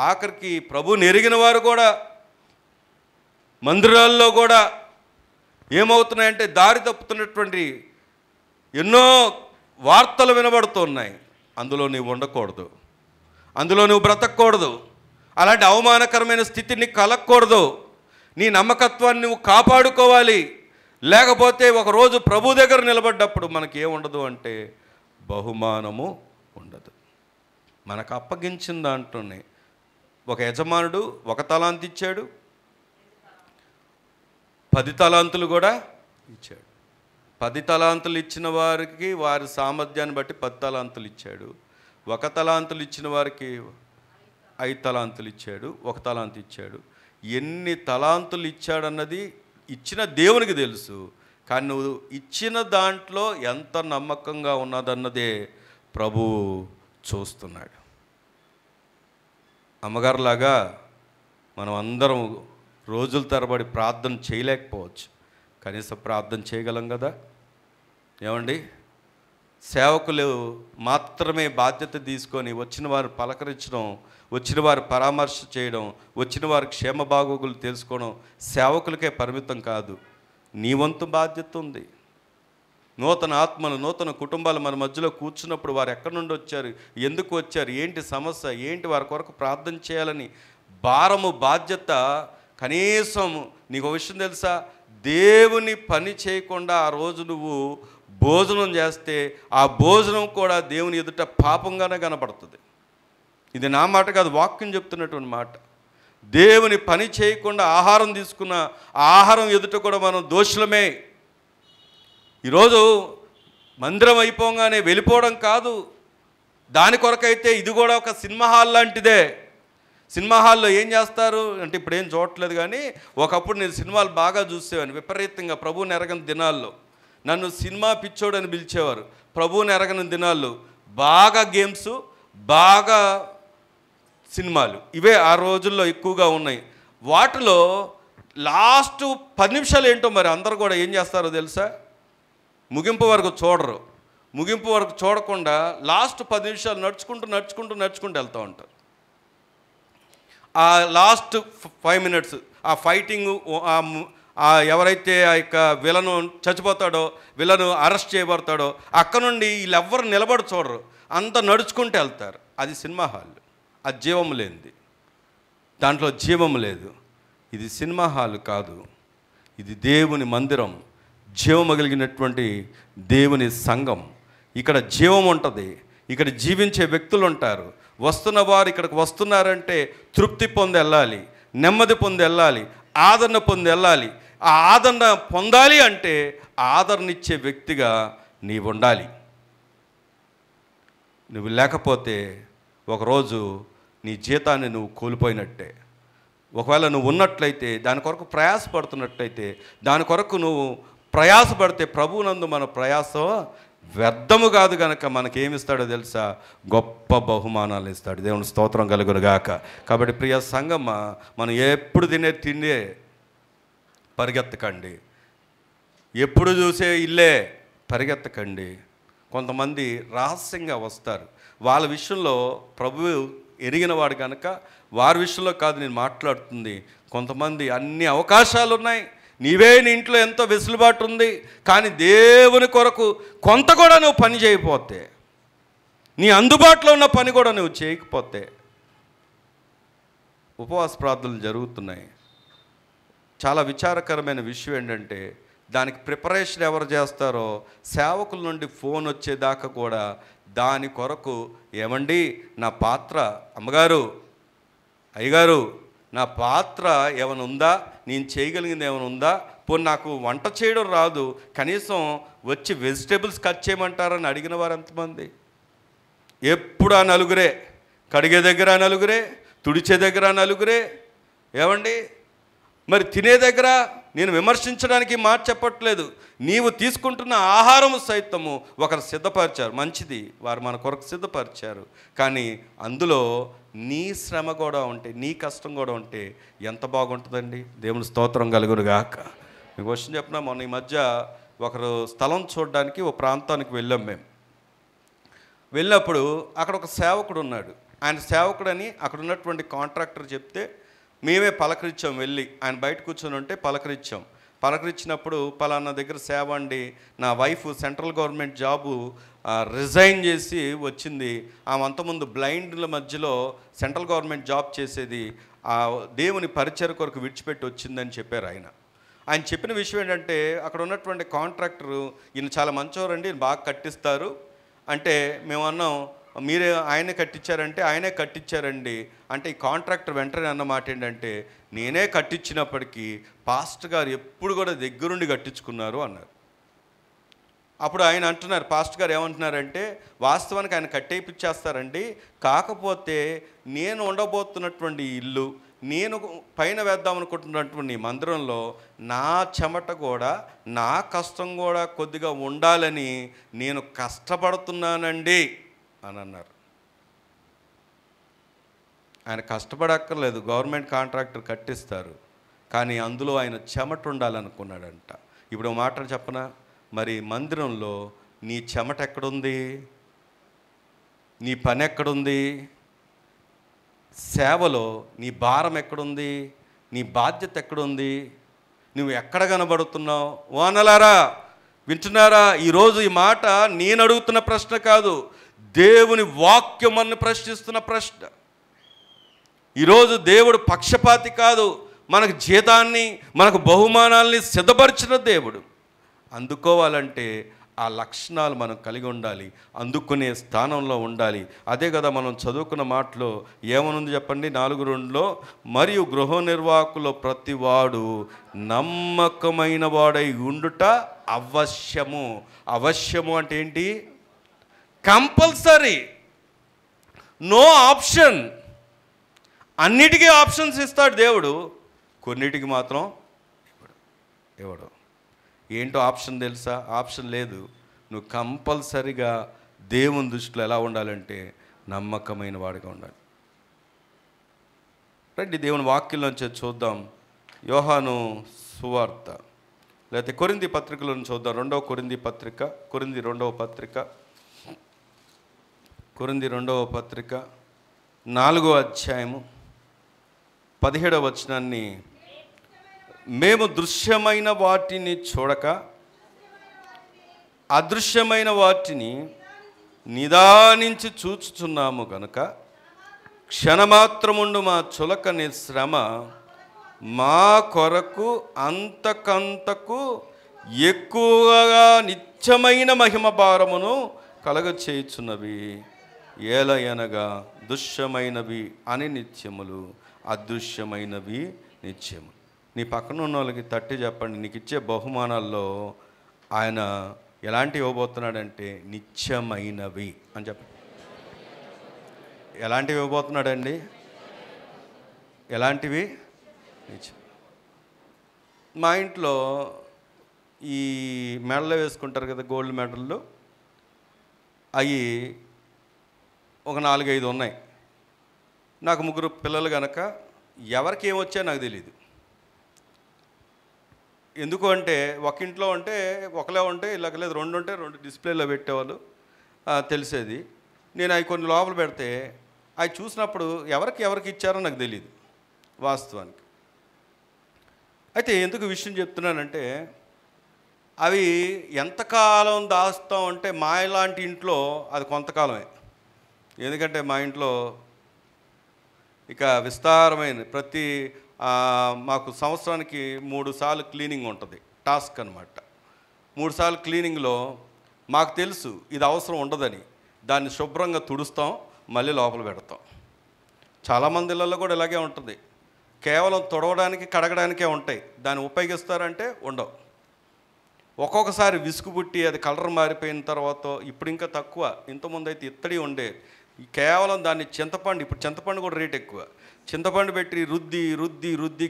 ఆఖరికి ప్రభుని ఎరిగిన వారు కూడా మందిరాల్లో కూడా ఏమవుతున్నాయంటే దారి తప్పుతున్నటువంటి ఎన్నో వార్తలు వినబడుతున్నాయి. అందులో నీవు ఉండకూడదు, అందులో నువ్వు బ్రతకూడదు, అలాంటి అవమానకరమైన స్థితిని కలగకూడదు. నీ నమ్మకత్వాన్ని నువ్వు కాపాడుకోవాలి. లేకపోతే ఒకరోజు ప్రభు దగ్గర నిలబడ్డప్పుడు మనకి ఏముండదు అంటే బహుమానము ఉండదు. మనకు అప్పగించిన దాంట్లోనే ఒక యజమానుడు 1 తలాంతు ఇచ్చాడు, 10 తలాంతులు కూడా ఇచ్చాడు. 10 తలాంతులు ఇచ్చిన వారికి వారి సామర్థ్యాన్ని బట్టి 10 తలాంతులు ఇచ్చాడు. 1 తలాంతులు ఇచ్చిన వారికి 5 తలాంతులు ఇచ్చాడు, 1 తలాంతు ఇచ్చాడు. ఎన్ని తలాంతులు ఇచ్చాడన్నది ఇచ్చిన దేవునికి తెలుసు, కానీ నువ్వు ఇచ్చిన దాంట్లో ఎంత నమ్మకంగా ఉన్నదన్నదే ప్రభువు చూస్తున్నాడు. అమ్మగారులాగా మనం అందరం రోజుల తరబడి ప్రార్థన చేయలేకపోవచ్చు, కనీసం ప్రార్థన చేయగలం కదా. ఏమండి, సేవకులు మాత్రమే బాధ్యత తీసుకొని వచ్చిన వారు పలకరించడం, వచ్చిన వారు పరామర్శ చేయడం, వచ్చిన వారి క్షేమ బాగోగులు తెలుసుకోవడం సేవకులకే పరిమితం కాదు. నీ వంతు బాధ్యత ఉంది. నూతన ఆత్మలు, నూతన కుటుంబాలు మన మధ్యలో కూర్చున్నప్పుడు వారు ఎక్కడి నుండి వచ్చారు, ఎందుకు వచ్చారు, ఏంటి సమస్య, ఏంటి వారి కొరకు ప్రార్థన చేయాలని భారము, బాధ్యత. కనీసం నీకు ఒక విషయం తెలుసా, దేవుని పని చేయకుండా ఆ రోజు నువ్వు భోజనం చేస్తే ఆ భోజనం కూడా దేవుని ఎదుట పాపంగానే కనపడుతుంది. ఇది నా మాట కాదు, వాక్యం చెప్తున్నటువంటి మాట. దేవుని పని చేయకుండా ఆహారం తీసుకున్న ఆహారం ఎదుట కూడా మనం దోషులమే. ఈరోజు మందిరం అయిపోగానే వెళ్ళిపోవడం కాదు, దాని కొరకైతే ఇది కూడా ఒక సినిమా హాల్ లాంటిదే. సినిమా హాల్లో ఏం చేస్తారు అంటే ఇప్పుడు ఏం చూడట్లేదు, కానీ ఒకప్పుడు నేను సినిమాలు బాగా చూసేవాడిని విపరీతంగా. ప్రభువుని ఎరగని దినాల్లో నన్ను సినిమా పిచ్చోడని పిలిచేవారు. ప్రభువుని ఎరగని దినాల్లో బాగా గేమ్స్, బాగా సినిమాలు, ఇవే ఆ రోజుల్లో ఎక్కువగా ఉన్నాయి. వాటిలో లాస్ట్ 10 నిమిషాలు ఏంటో మరి అందరూ కూడా ఏం చేస్తారో తెలుసా, ముగింపు వరకు చూడరు. ముగింపు వరకు చూడకుండా లాస్ట్ 10 నిమిషాలు నడుచుకుంటూ వెళ్తూ ఉంటారు. ఆ లాస్ట్ 5 మినిట్స్ ఆ ఫైటింగ్, ఎవరైతే ఆ యొక్క విలను చచ్చిపోతాడో, విలను అరెస్ట్ చేయబడతాడో, అక్కడ నుండి వీళ్ళెవ్వరు నిలబడి చూడరు, అంత నడుచుకుంటూ వెళ్తారు. అది సినిమా హాల్, అది జీవం లేనిది, దాంట్లో జీవం లేదు. ఇది సినిమా హాల్ కాదు, ఇది దేవుని మందిరం, జీవము కలిగినటువంటి దేవుని సంఘం. ఇక్కడ జీవం ఉంటుంది, ఇక్కడ జీవించే వ్యక్తులు ఉంటారు. వస్తున్న వారు ఇక్కడికి వస్తున్నారంటే తృప్తి పొంది వెళ్ళాలి, నెమ్మది పొంది వెళ్ళాలి, ఆదరణ పొంది వెళ్ళాలి. ఆ ఆదరణ పొందాలి అంటే ఆదరణ ఇచ్చే వ్యక్తిగా నీవు ఉండాలి. నువ్వు లేకపోతే ఒకరోజు నీ జీతాన్ని నువ్వు కోల్పోయినట్టే. ఒకవేళ నువ్వు ఉన్నట్లయితే, దాని కొరకు ప్రయాసపడుతున్నట్లయితే, దాని కొరకు నువ్వు ప్రయాసపడితే ప్రభువునందు మన ప్రయాసం వ్యర్థము కాదు కనుక మనకేమిస్తాడో తెలుసా, గొప్ప బహుమానాలు ఇస్తాడు. దేవుని స్తోత్రం కలుగునుగాక. కాబట్టి ప్రియ సంగమ, మనం ఎప్పుడు తిండే పరిగెత్తకండి, ఎప్పుడు చూసే ఇల్లే పరిగెత్తకండి. కొంతమంది రహస్యంగా వస్తారు, వాళ్ళ విషయంలో ప్రభువు ఎరిగినవాడు కనుక వారి విషయంలో కాదు నేను మాట్లాడుతుంది. కొంతమంది అన్ని అవకాశాలు ఉన్నాయి, నీవే నీ ఇంట్లో ఎంతో వెసులుబాటు ఉంది, కానీ దేవుని కొరకు కొంత కూడా నువ్వు పని చేయకపోతే, నీ అందుబాటులో ఉన్న పని కూడా నువ్వు చేయకపోతే, ఉపవాస ప్రార్థనలు జరుగుతున్నాయి. చాలా విచారకరమైన విషయం ఏంటంటే, దానికి ప్రిపరేషన్ ఎవరు చేస్తారో, సేవకుల నుండి ఫోన్ వచ్చేదాకా కూడా దాని కొరకు, ఏమండి నా పాత్ర, అమ్మగారు, అయ్యగారు నా పాత్ర ఏమైనా ఉందా, నేను చేయగలిగింది ఏమైనా ఉందా, పోనీ నాకు వంట చేయడం రాదు, కనీసం వచ్చి వెజిటేబుల్స్ కట్ చేయమంటారని అడిగిన వారు ఎంతమంది? ఎప్పుడు ఆ నలుగురే, కడిగే దగ్గర నలుగురే, తుడిచే దగ్గర నలుగురే. ఏమండి మరి తినే దగ్గర, నేను విమర్శించడానికి మాట చెప్పట్లేదు, నీవు తీసుకుంటున్న ఆహారము సైతము ఒకరు సిద్ధపరిచారు, మంచిది, వారు మన కొరకు సిద్ధపరిచారు, కానీ అందులో నీ శ్రమ కూడా ఉంటే, నీ కష్టం కూడా ఉంటే ఎంత బాగుంటుందండి. దేవుని స్తోత్రం కలుగునుగాక. మీకు క్వశ్చన్ చెప్పినా, మొన్న ఈ మధ్య ఒకరు స్థలం చూడడానికి ఒక ప్రాంతానికి వెళ్ళాం. మేము వెళ్ళినప్పుడు అక్కడ ఒక సేవకుడు ఉన్నాడు. ఆయన సేవకుడని అక్కడ ఉన్నటువంటి కాంట్రాక్టర్ చెప్తే మేమే పలకరించాం. వెళ్ళి ఆయన బయట కూర్చొని ఉంటే పలకరించినప్పుడు, పలానా దగ్గర సేవ అండి, నా wife central government job resign చేసి వచ్చింది, ఆమె అంతకుముందు బ్లైండ్ల మధ్యలో సెంట్రల్ గవర్నమెంట్ జాబ్ చేసేది, ఆ దేవుని పరిచయ కొరకు విడిచిపెట్టి వచ్చిందని చెప్పారు. ఆయన చెప్పిన విషయం ఏంటంటే, అక్కడ ఉన్నటువంటి కాంట్రాక్టరు, ఈయన చాలా మంచివారండి, ఈయన బాగా కట్టిస్తారు అంటే, మేము అన్నాం మీరే ఆయనే కట్టించారంటే, ఆయనే కట్టించారండి అంటే, ఈ కాంట్రాక్టర్ వెంటనే అన్న మాట ఏంటంటే, నేనే కట్టించినప్పటికీ పాస్టర్ గారు ఎప్పుడు కూడా దగ్గరుండి కట్టించుకున్నారు అన్నారు. అప్పుడు ఆయన అంటున్నారు, పాస్టర్ గారు ఏమంటున్నారంటే, వాస్తవానికి ఆయన కట్టేపిచ్చేస్తారండి, కాకపోతే నేను ఉండబోతున్నటువంటి ఇల్లు, నేను పైన వేద్దాం అనుకుంటున్నటువంటి నీ మందిరంలో నా చెమట కూడా, నా కష్టం కూడా కొద్దిగా ఉండాలని నేను కష్టపడుతున్నానండి అని అన్నారు. ఆయన కష్టపడక్కర్లేదు, గవర్నమెంట్ కాంట్రాక్టర్ కట్టిస్తారు, కానీ అందులో ఆయన చెమట ఉండాలనుకున్నాడంట. ఇప్పుడు మాట చెప్పనా, మరి మందిరంలో నీ చెమట ఎక్కడుంది? నీ పని ఎక్కడుంది? సేవలో నీ భారం ఎక్కడుంది? నీ బాధ్యత ఎక్కడుంది? నువ్వు ఎక్కడ కనబడుతున్నావు? వానలారా వింటున్నారా? ఈరోజు ఈ మాట నేను అడుగుతున్న ప్రశ్న కాదు, దేవుని వాక్యం అನ್ನು ప్రశ్నిస్తున్న ప్రశ్న. ఈరోజు దేవుడు పక్షపాతి కాదు, మనకు జీతాన్ని, మనకు బహుమానాల్ని సిద్ధపరిచిన దేవుడు. అందుకోవాలంటే ఆ లక్షణాలు మనం కలిగి ఉండాలి, అందుకునే స్థానంలో ఉండాలి. అదే కదా మనం చదువుకున్న మాటలో ఏమనుంది చెప్పండి, 4:2లో, మరియు గృహ నిర్వాహకులో ప్రతివాడు నమ్మకమైన వాడై ఉండుట అవశ్యము. అవశ్యము అంటే ఏంటి? Compulsory, no option. అన్నిటికీ ఆప్షన్స్ ఇస్తాడు దేవుడు, కొన్నిటికి మాత్రం ఇవ్వడు. ఏంటో ఆప్షన్ తెలుసా? ఆప్షన్ లేదు. నువ్వు కంపల్సరిగా దేవుని దృష్టిలో ఎలా ఉండాలంటే నమ్మకమైన వాడిగా ఉండాలి. రండి దేవుని వాక్యంలోంచి చూద్దాం. యోహాను సువార్త లేకపోతే కొరింథీ పత్రికలను చూద్దాం. 2వ కొరింథీ పత్రిక, కొరింథీ 2వ పత్రిక, కొరింథీ 2వ పత్రిక 4వ అధ్యాయము 17వ వచనాన్ని, మేము దృశ్యమైన వాటిని చూడక అదృశ్యమైన వాటిని నిదానించి చూచుచున్నాము కనుక క్షణమాత్రముండు మా చులకని శ్రమ మా కొరకు అంతకంతకు ఎక్కువగా నిత్యమైన మహిమ భారమును కలగచేయుచున్నవి. ఏలయనగా దృశ్యమైనవి అని నిత్యములు, అదృశ్యమైనవి నిత్యము. నీ పక్కన ఉన్న వాళ్ళకి తట్టి చెప్పండి, నీకు ఇచ్చే బహుమానాల్లో ఆయన ఎలాంటివి ఇవ్వబోతున్నాడంటే నిత్యమైనవి అని చెప్పండి. ఎలాంటివి ఇవ్వబోతున్నాడండి? ఎలాంటివి? నిత్యం. మా ఇంట్లో ఈ మెడలో వేసుకుంటారు కదా గోల్డ్ మెడల్లో, అవి ఒక 4-5 ఉన్నాయి. నాకు 3 పిల్లలు కనుక ఎవరికి ఏమొచ్చాయో నాకు తెలియదు. ఎందుకు అంటే ఒక ఇంట్లో ఉంటే ఒకలే ఉంటే, ఇలాగ లేదు 2 ఉంటే 2 డిస్ప్లేలో పెట్టేవాళ్ళు, తెలిసేది. నేను అవి కొన్ని లోపల పెడితే అవి చూసినప్పుడు ఎవరికి ఇచ్చారో నాకు తెలియదు వాస్తవానికి. అయితే ఎందుకు విషయం చెప్తున్నానంటే, అవి ఎంతకాలం దాస్తాం అంటే మా ఇలాంటి ఇంట్లో అది కొంతకాలమే. ఎందుకంటే మా ఇంట్లో ఇక విస్తారమైన ప్రతి మాకు సంవత్సరానికి 3 సార్లు క్లీనింగ్ ఉంటుంది, టాస్క్ అనమాట. 3 సార్లు క్లీనింగ్లో మాకు తెలుసు ఇది అవసరం ఉండదని, దాన్ని శుభ్రంగా తుడుస్తాం, మళ్ళీ లోపల పెడతాం. చాలామంది ఇళ్ళల్లో కూడా ఇలాగే ఉంటుంది, కేవలం తుడవడానికి కడగడానికే ఉంటాయి, దాన్ని ఉపయోగిస్తారంటే ఉండవు. ఒక్కొక్కసారి విసుగు పుట్టి అది కలర్ మారిపోయిన తర్వాత, ఇప్పుడు ఇంకా తక్కువ, ఇంతకుముందు అయితే ఇత్తడి ఉండే, కేవలం దాన్ని చింతపండు, ఇప్పుడు చింతపండు కూడా రేట్ ఎక్కువ, చింతపండు పెట్టి రుద్ది రుద్ది రుద్ది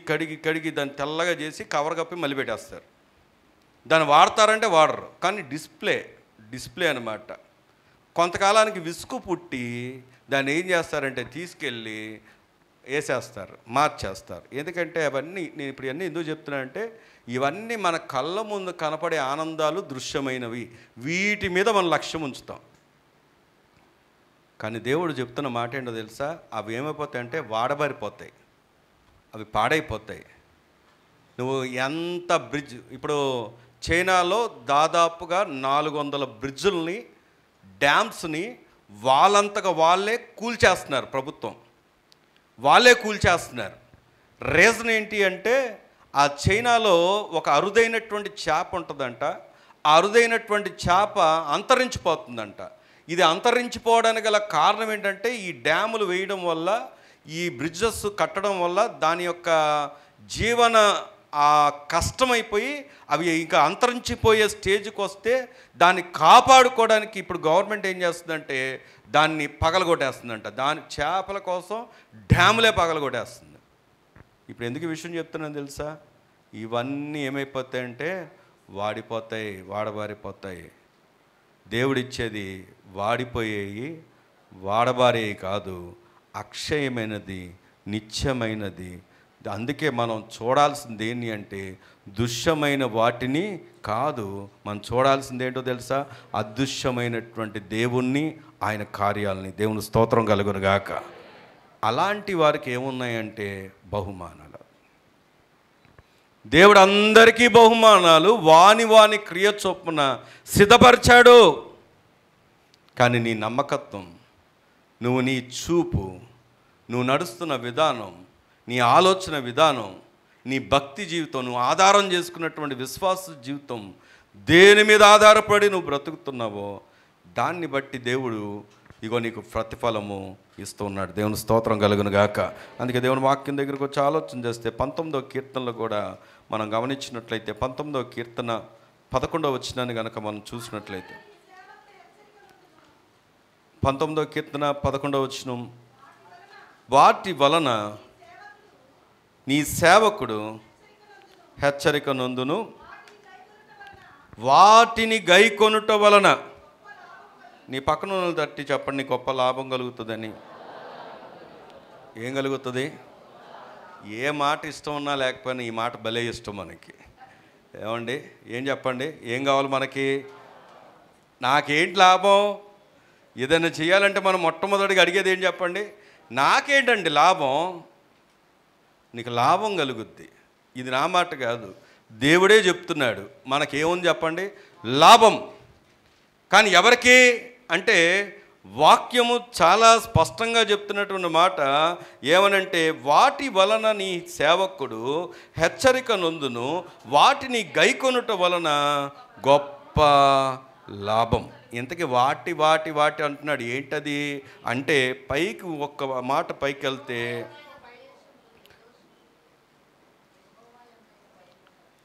కడిగి దాన్ని తెల్లగా చేసి కవర్ కప్పి మళ్ళీ పెట్టేస్తారు. దాన్ని వాడతారంటే వాడరు, కానీ డిస్ప్లే అనమాట. కొంతకాలానికి విసుగు పుట్టి దాన్ని ఏం చేస్తారంటే తీసుకెళ్ళి వేసేస్తారు, మార్చేస్తారు. ఎందుకంటే అవన్నీ నేను ఇప్పుడు ఇవన్నీ ఎందుకు చెప్తున్నానంటే, ఇవన్నీ మన కళ్ళ ముందు కనపడే ఆనందాలు దృశ్యమైనవి, వీటి మీద మన లక్ష్యం ఉంచుతాం. కానీ దేవుడు చెప్తున్న మాట ఏంటో తెలుసా? అవి ఏమైపోతాయి అంటే వాడబారిపోతాయి, అవి పాడైపోతాయి. నువ్వు ఎంత బ్రిడ్జ్, ఇప్పుడు చైనాలో దాదాపుగా 400 బ్రిడ్జుల్ని, డ్యామ్స్ని వాళ్ళంతగా వాళ్ళే కూల్చేస్తున్నారు, ప్రభుత్వం వాళ్ళే కూల్చేస్తున్నారు. రీజన్ ఏంటి అంటే, ఆ చైనాలో ఒక అరుదైనటువంటి చేప ఉంటుందంట, ఆ అరుదైనటువంటి చేప అంతరించిపోతుందంట. ఇది అంతరించిపోవడానికి గల కారణం ఏంటంటే, ఈ డ్యాములు వేయడం వల్ల, ఈ బ్రిడ్జెస్ కట్టడం వల్ల దాని యొక్క జీవన కష్టమైపోయి అవి ఇంకా అంతరించిపోయే స్టేజ్కి వస్తే దాన్ని కాపాడుకోవడానికి ఇప్పుడు గవర్నమెంట్ ఏం చేస్తుందంటే దాన్ని పగలగొట్టేస్తుందంట. దాని చేపల కోసం డ్యాములే పగలగొట్టేస్తుంది. ఇప్పుడు ఎందుకు ఈ విషయం చెప్తున్నాను తెలుసా? ఇవన్నీ ఏమైపోతాయంటే వాడిపోతాయి, వాడబారిపోతాయి. దేవుడిచ్చేది వాడిపోయేవి, వాడబారేవి కాదు, అక్షయమైనది, నిత్యమైనది. అందుకే మనం చూడాల్సింది ఏంటి అంటే దృశ్యమైన వాటిని కాదు, మనం చూడాల్సింది ఏంటో తెలుసా? అదృశ్యమైనటువంటి దేవుణ్ణి, ఆయన కార్యాలని. దేవుని స్తోత్రం కలుగును గాక. అలాంటి వారికి ఏమున్నాయంటే బహుమానాలు. దేవుడు అందరికీ బహుమానాలు వాని వాని క్రియ చొప్పున సిద్ధపరిచాడు. కానీ నీ నమ్మకత్వం, నువ్వు నీ చూపు, నువ్వు నడుస్తున్న విధానం, నీ ఆలోచన విధానం, నీ భక్తి జీవితం, నువ్వు ఆధారం చేసుకున్నటువంటి విశ్వాస జీవితం, దేని మీద ఆధారపడి నువ్వు బ్రతుకుతున్నావో దాన్ని బట్టి దేవుడు ఇగో నీకు ప్రతిఫలము ఇస్తూ ఉన్నాడు. దేవుని స్తోత్రం కలుగును గాక. అందుకే దేవుని వాక్యం దగ్గరకు వచ్చి ఆలోచన చేస్తే 19వ కీర్తనలో కూడా మనం గమనించినట్లయితే 19వ కీర్తన 11వ వచనాన్ని కనుక మనం చూసినట్లయితే 19వ కీర్తన 11వ వచనం, వాటి వలన నీ సేవకుడు హెచ్చరిక నొందును, వాటిని గైకొనుట వలన. నీ పక్కన తట్టి చెప్పండి, నీకు గొప్ప లాభం కలుగుతుందని. ఏం కలుగుతుంది? ఏ మాట ఇష్టం ఉన్నా లేకపోయినా ఈ మాట భలే ఇష్టం మనకి. ఏమండి, ఏం చెప్పండి, ఏం కావాలి మనకి? నాకేంటి లాభం? ఏదైనా చేయాలంటే మనం మొట్టమొదటిగా అడిగేది ఏం చెప్పండి? నాకేంటండి లాభం? నీకు లాభం కలుగుద్ది. ఇది నా మాట కాదు, దేవుడే చెప్తున్నాడు. మనకేముంది చెప్పండి? లాభం. కానీ ఎవరికి అంటే వాక్యము చాలా స్పష్టంగా చెప్తున్నటువంటి మాట ఏమనంటే, వాటి వలన నీ సేవకుడు హెచ్చరిక నొందును, వాటిని గైకొనుట వలన గొప్ప లాభం. ఇంతకీ వాటి వాటి వాటి అంటున్నాడు, ఏంటది అంటే పైకి ఒక్క మాట పైకి వెళ్తే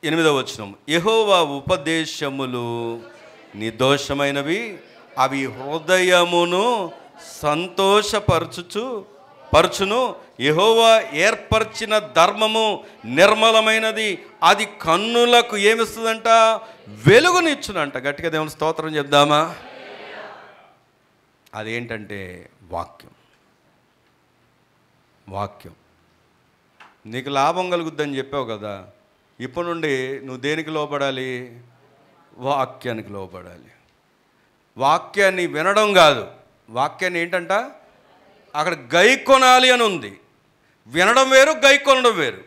8వ వచనం, యెహోవా ఉపదేశములు నిర్దోషమైనవి, అవి హృదయమును సంతోషపరచును. యెహోవా ఏర్పరిచిన ధర్మము నిర్మలమైనది, అది కన్నులకు ఏమిస్తుందంట? వెలుగునిచ్చునంట. గట్టిగా దేవుని స్తోత్రం చెప్దామా? అదేంటంటే వాక్యం. వాక్యం నీకు లాభం కలుగుద్దని చెప్పావు కదా, ఇప్పటి నుండి నువ్వు దేనికి లోబడాలి? వాక్యానికి లోబడాలి. వాక్యాన్ని వినడం కాదు, వాక్యాన్ని ఏంటంట అక్కడ గైకొనాలి అని ఉంది. వినడం వేరు, గైకొనడం వేరు.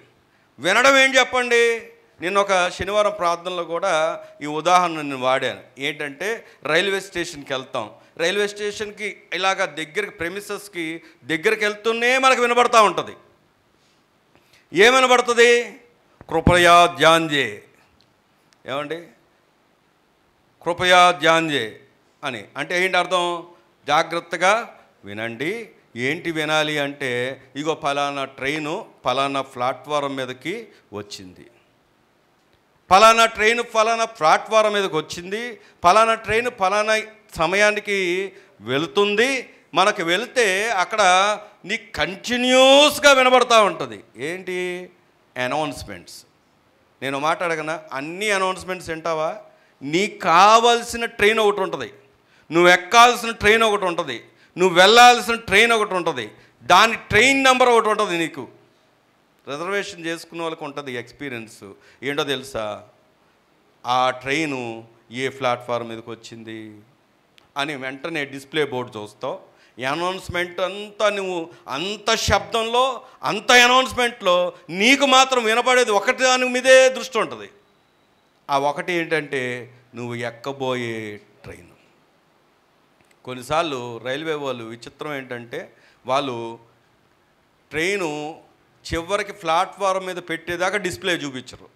వినడం ఏం చెప్పండి? నేను ఒక శనివారం ప్రార్థనలో కూడా ఈ ఉదాహరణ నేను వాడాను. ఏంటంటే రైల్వే స్టేషన్కి వెళ్తాం, రైల్వే స్టేషన్కి ఇలాగ దగ్గరికి ప్రెమిసెస్కి దగ్గరికి వెళ్తూనే మనకు వినబడతా ఉంటుంది. ఏం వినబడుతుంది? కృపయా ధ్యాన్జే. ఏమండి, కృపయా ధ్యాన్జే అని అంటే ఏంటి అర్థం? జాగ్రత్తగా వినండి. ఏంటి వినాలి అంటే, ఇగో ఫలానా ట్రైను ఫలానా ప్లాట్ఫారం మీదకి వచ్చింది, ఫలానా ట్రైను ఫలానా ప్లాట్ఫారం మీదకి వచ్చింది, ఫలానా ట్రైను ఫలానా సమయానికి వెళుతుంది. మనకు వెళితే అక్కడ నీకు కంటిన్యూస్గా వినబడతా ఉంటుంది. ఏంటి? అనౌన్స్మెంట్స్. నేను మాట్లాడగనా? అన్ని అనౌన్స్మెంట్స్ వింటావా? నీకు కావాల్సిన ట్రైన్ ఒకటి ఉంటుంది, నువ్వు ఎక్కాల్సిన ట్రైన్ ఒకటి ఉంటుంది, నువ్వు వెళ్ళాల్సిన ట్రైన్ ఒకటి ఉంటుంది, దాని ట్రైన్ నెంబర్ ఒకటి ఉంటుంది. నీకు రిజర్వేషన్ చేసుకున్న వాళ్ళకి ఉంటుంది ఎక్స్పీరియన్స్. ఏంటో తెలుసా? ఆ ట్రైను ఏ ప్లాట్ఫామ్ మీదకి వచ్చింది అని వెంటనే డిస్ప్లే బోర్డు చూస్తావు. అనౌన్స్మెంట్ అంతా నువ్వు అంత శబ్దంలో అంత అనౌన్స్మెంట్లో నీకు మాత్రం వినపడేది ఒకటి, దాని మీదే దృష్టి ఉంటుంది. ఆ ఒకటి ఏంటంటే నువ్వు ఎక్కబోయే ట్రైన్. కొన్నిసార్లు రైల్వే వాళ్ళు విచిత్రం ఏంటంటే, వాళ్ళు ట్రైను చివరికి ప్లాట్ఫారం మీద పెట్టేదాకా డిస్ప్లే చూపించరు.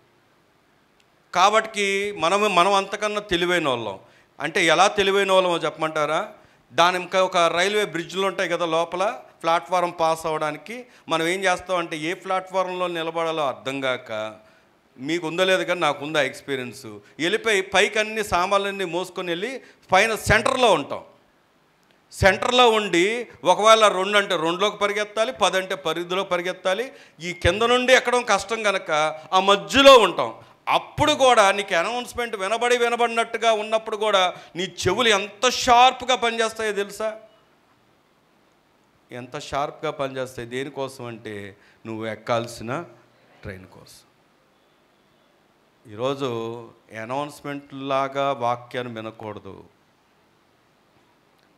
కాబట్టి మనం అంతకన్నా తెలివైన వాళ్ళం. అంటే ఎలా తెలివైన వాళ్ళమో చెప్పమంటారా? దాని ఇంకా ఒక రైల్వే బ్రిడ్జ్లు ఉంటాయి కదా లోపల, ప్లాట్ఫారం పాస్ అవ్వడానికి మనం ఏం చేస్తామంటే ఏ ప్లాట్ఫారంలో నిలబడాలో అర్థం కాక, మీకు ఉందో లేదు కానీ నాకు ఉందా ఎక్స్పీరియన్స్, వెళ్ళిపోయి పైకి అన్ని సామాన్లన్నీ మోసుకొని వెళ్ళి పైన సెంటర్లో ఉంటాం. సెంటర్లో ఉండి ఒకవేళ 2 అంటే 2లోకి పరిగెత్తాలి, 10 అంటే 10లో పరిగెత్తాలి. ఈ కింద నుండి ఎక్కడం కష్టం కనుక ఆ మధ్యలో ఉంటాం. అప్పుడు కూడా నీకు అనౌన్స్మెంట్ వినబడినట్టుగా ఉన్నప్పుడు కూడా నీ చెవులు ఎంత షార్ప్గా పనిచేస్తాయో తెలుసా? ఎంత షార్ప్గా పనిచేస్తాయి. దేనికోసం అంటే నువ్వు ఎక్కాల్సిన ట్రైన్ కోసం. ఈరోజు అనౌన్స్మెంట్ లాగా వాక్యాన్ని వినకూడదు.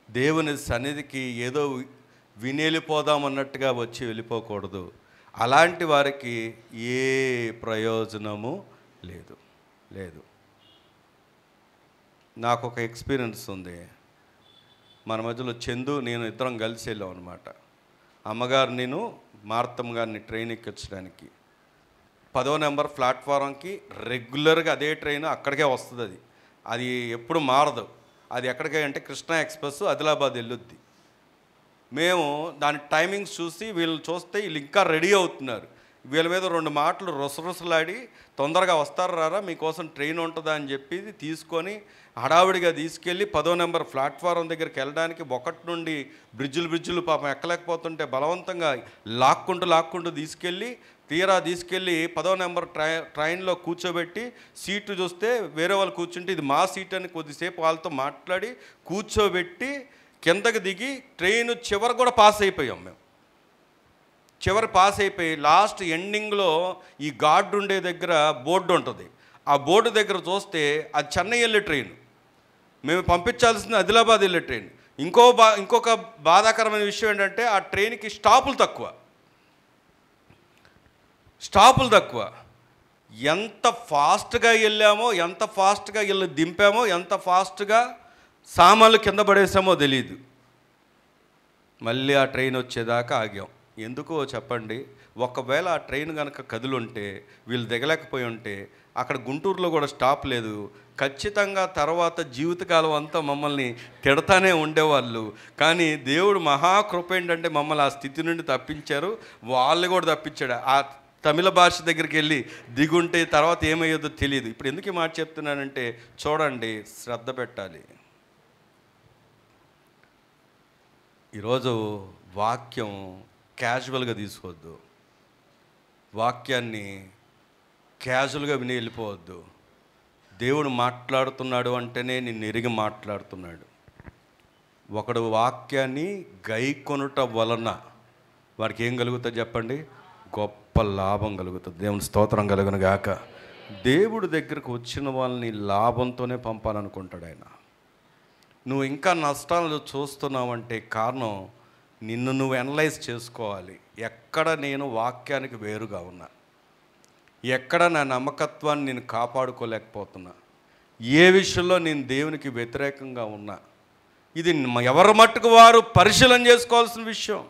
దేవుని సన్నిధికి ఏదో వినెళ్ళిపోదామన్నట్టుగా వచ్చి వెళ్ళిపోకూడదు. అలాంటి వారికి ఏ ప్రయోజనము లేదు. నాకు ఒక ఎక్స్పీరియన్స్ ఉంది. మన మధ్యలో చందు నేను ఇద్దరం కలిసి వెళ్ళాం అనమాట. అమ్మగారు నేను మార్తమ్మ గారిని ట్రైన్ ఎక్కించడానికి 10వ నెంబర్ ప్లాట్ఫారంకి రెగ్యులర్గా అదే ట్రైన్ అక్కడికే వస్తుంది. అది ఎప్పుడు మారదు. అది ఎక్కడికి అంటే కృష్ణా ఎక్స్ప్రెస్ ఆదిలాబాద్ వెళ్ళొద్ది. మేము దాని టైమింగ్స్ చూసి వీళ్ళని చూస్తే వీళ్ళు ఇంకా రెడీ అవుతున్నారు. వీళ్ళ మీద 2 మాటలు రుసరుసలాడి తొందరగా వస్తారు రారా మీకోసం ట్రైన్ ఉంటుందా అని చెప్పి తీసుకొని హడావిడిగా తీసుకెళ్ళి 10వ నెంబర్ ప్లాట్ఫారం దగ్గరికి వెళ్ళడానికి ఒకటి నుండి బ్రిడ్జులు పాపం ఎక్కలేకపోతుంటే బలవంతంగా లాక్కుంటూ తీసుకెళ్ళి 10వ నెంబర్ ట్రైన్లో కూర్చోబెట్టి సీటు చూస్తే వేరే వాళ్ళు కూర్చుంటే ఇది మా సీట్ అని కొద్దిసేపు వాళ్ళతో మాట్లాడి కూర్చోబెట్టి కిందకి దిగి ట్రైన్ చివరి కూడా పాస్ అయిపోయాం. మేము చివరి పాస్ అయిపోయి లాస్ట్ ఎండింగ్లో ఈ గార్డు ఉండే దగ్గర బోర్డు ఉంటుంది. ఆ బోర్డు దగ్గర చూస్తే అది చెన్నై వెళ్ళే ట్రైన్, మేము పంపించాల్సింది ఆదిలాబాద్ వెళ్ళే ట్రైన్. ఇంకొక బాధాకరమైన విషయం ఏంటంటే ఆ ట్రైన్కి స్టాపులు తక్కువ. ఎంత ఫాస్ట్గా వెళ్ళామో, ఎంత ఫాస్ట్గా దింపామో, ఎంత ఫాస్ట్గా సామాన్లు కింద పడేసామో తెలియదు. మళ్ళీ ఆ ట్రైన్ వచ్చేదాకా ఆగాం. ఎందుకో చెప్పండి? ఒకవేళ ఆ ట్రైన్ కనుక కదులుంటే వీళ్ళు దిగలేకపోయి ఉంటే అక్కడ గుంటూరులో కూడా స్టాప్ లేదు. ఖచ్చితంగా తర్వాత జీవితకాలం అంతా మమ్మల్ని తిడతానే ఉండేవాళ్ళు. కానీ దేవుడు మహాకృప ఏంటంటే మమ్మల్ని ఆ స్థితి నుండి తప్పించారు. వాళ్ళు కూడా తప్పించాడు. ఆ తమిళ భాష దగ్గరికి వెళ్ళి దిగుంటే తర్వాత ఏమయ్యేదో తెలియదు. ఇప్పుడు ఎందుకు ఈ మాట చెప్తున్నానంటే చూడండి, శ్రద్ధ పెట్టాలి. ఈరోజు వాక్యం క్యాజువల్గా తీసుకోవద్దు. వాక్యాన్ని క్యాజువల్గా విని వెళ్ళిపోవద్దు. దేవుడు మాట్లాడుతున్నాడు అంటేనే నిన్ను ఎరిగి మాట్లాడుతున్నాడు. ఒకడు వాక్యాన్ని గైకొనుట వలన వారికి ఏం కలుగుతుంది చెప్పండి? గొప్ప లాభం కలుగుతుంది. దేవుని స్తోత్రం కలుగును గాక. దేవుడి దగ్గరకు వచ్చిన వాళ్ళని లాభంతోనే పంపాలనుకుంటాడు ఆయన. నువ్వు ఇంకా నష్టాలు చూస్తున్నావంటే కారణం నిన్ను నువ్వు అనలైజ్ చేసుకోవాలి. ఎక్కడ నేను వాక్యానికి వేరుగా ఉన్నా, ఎక్కడ నా నమ్మకత్వాన్ని నేను కాపాడుకోలేకపోతున్నా, ఏ విషయంలో నేను దేవునికి వ్యతిరేకంగా ఉన్నా, ఇది ఎవరి మట్టుకు వారు పరిశీలన చేసుకోవాల్సిన విషయం.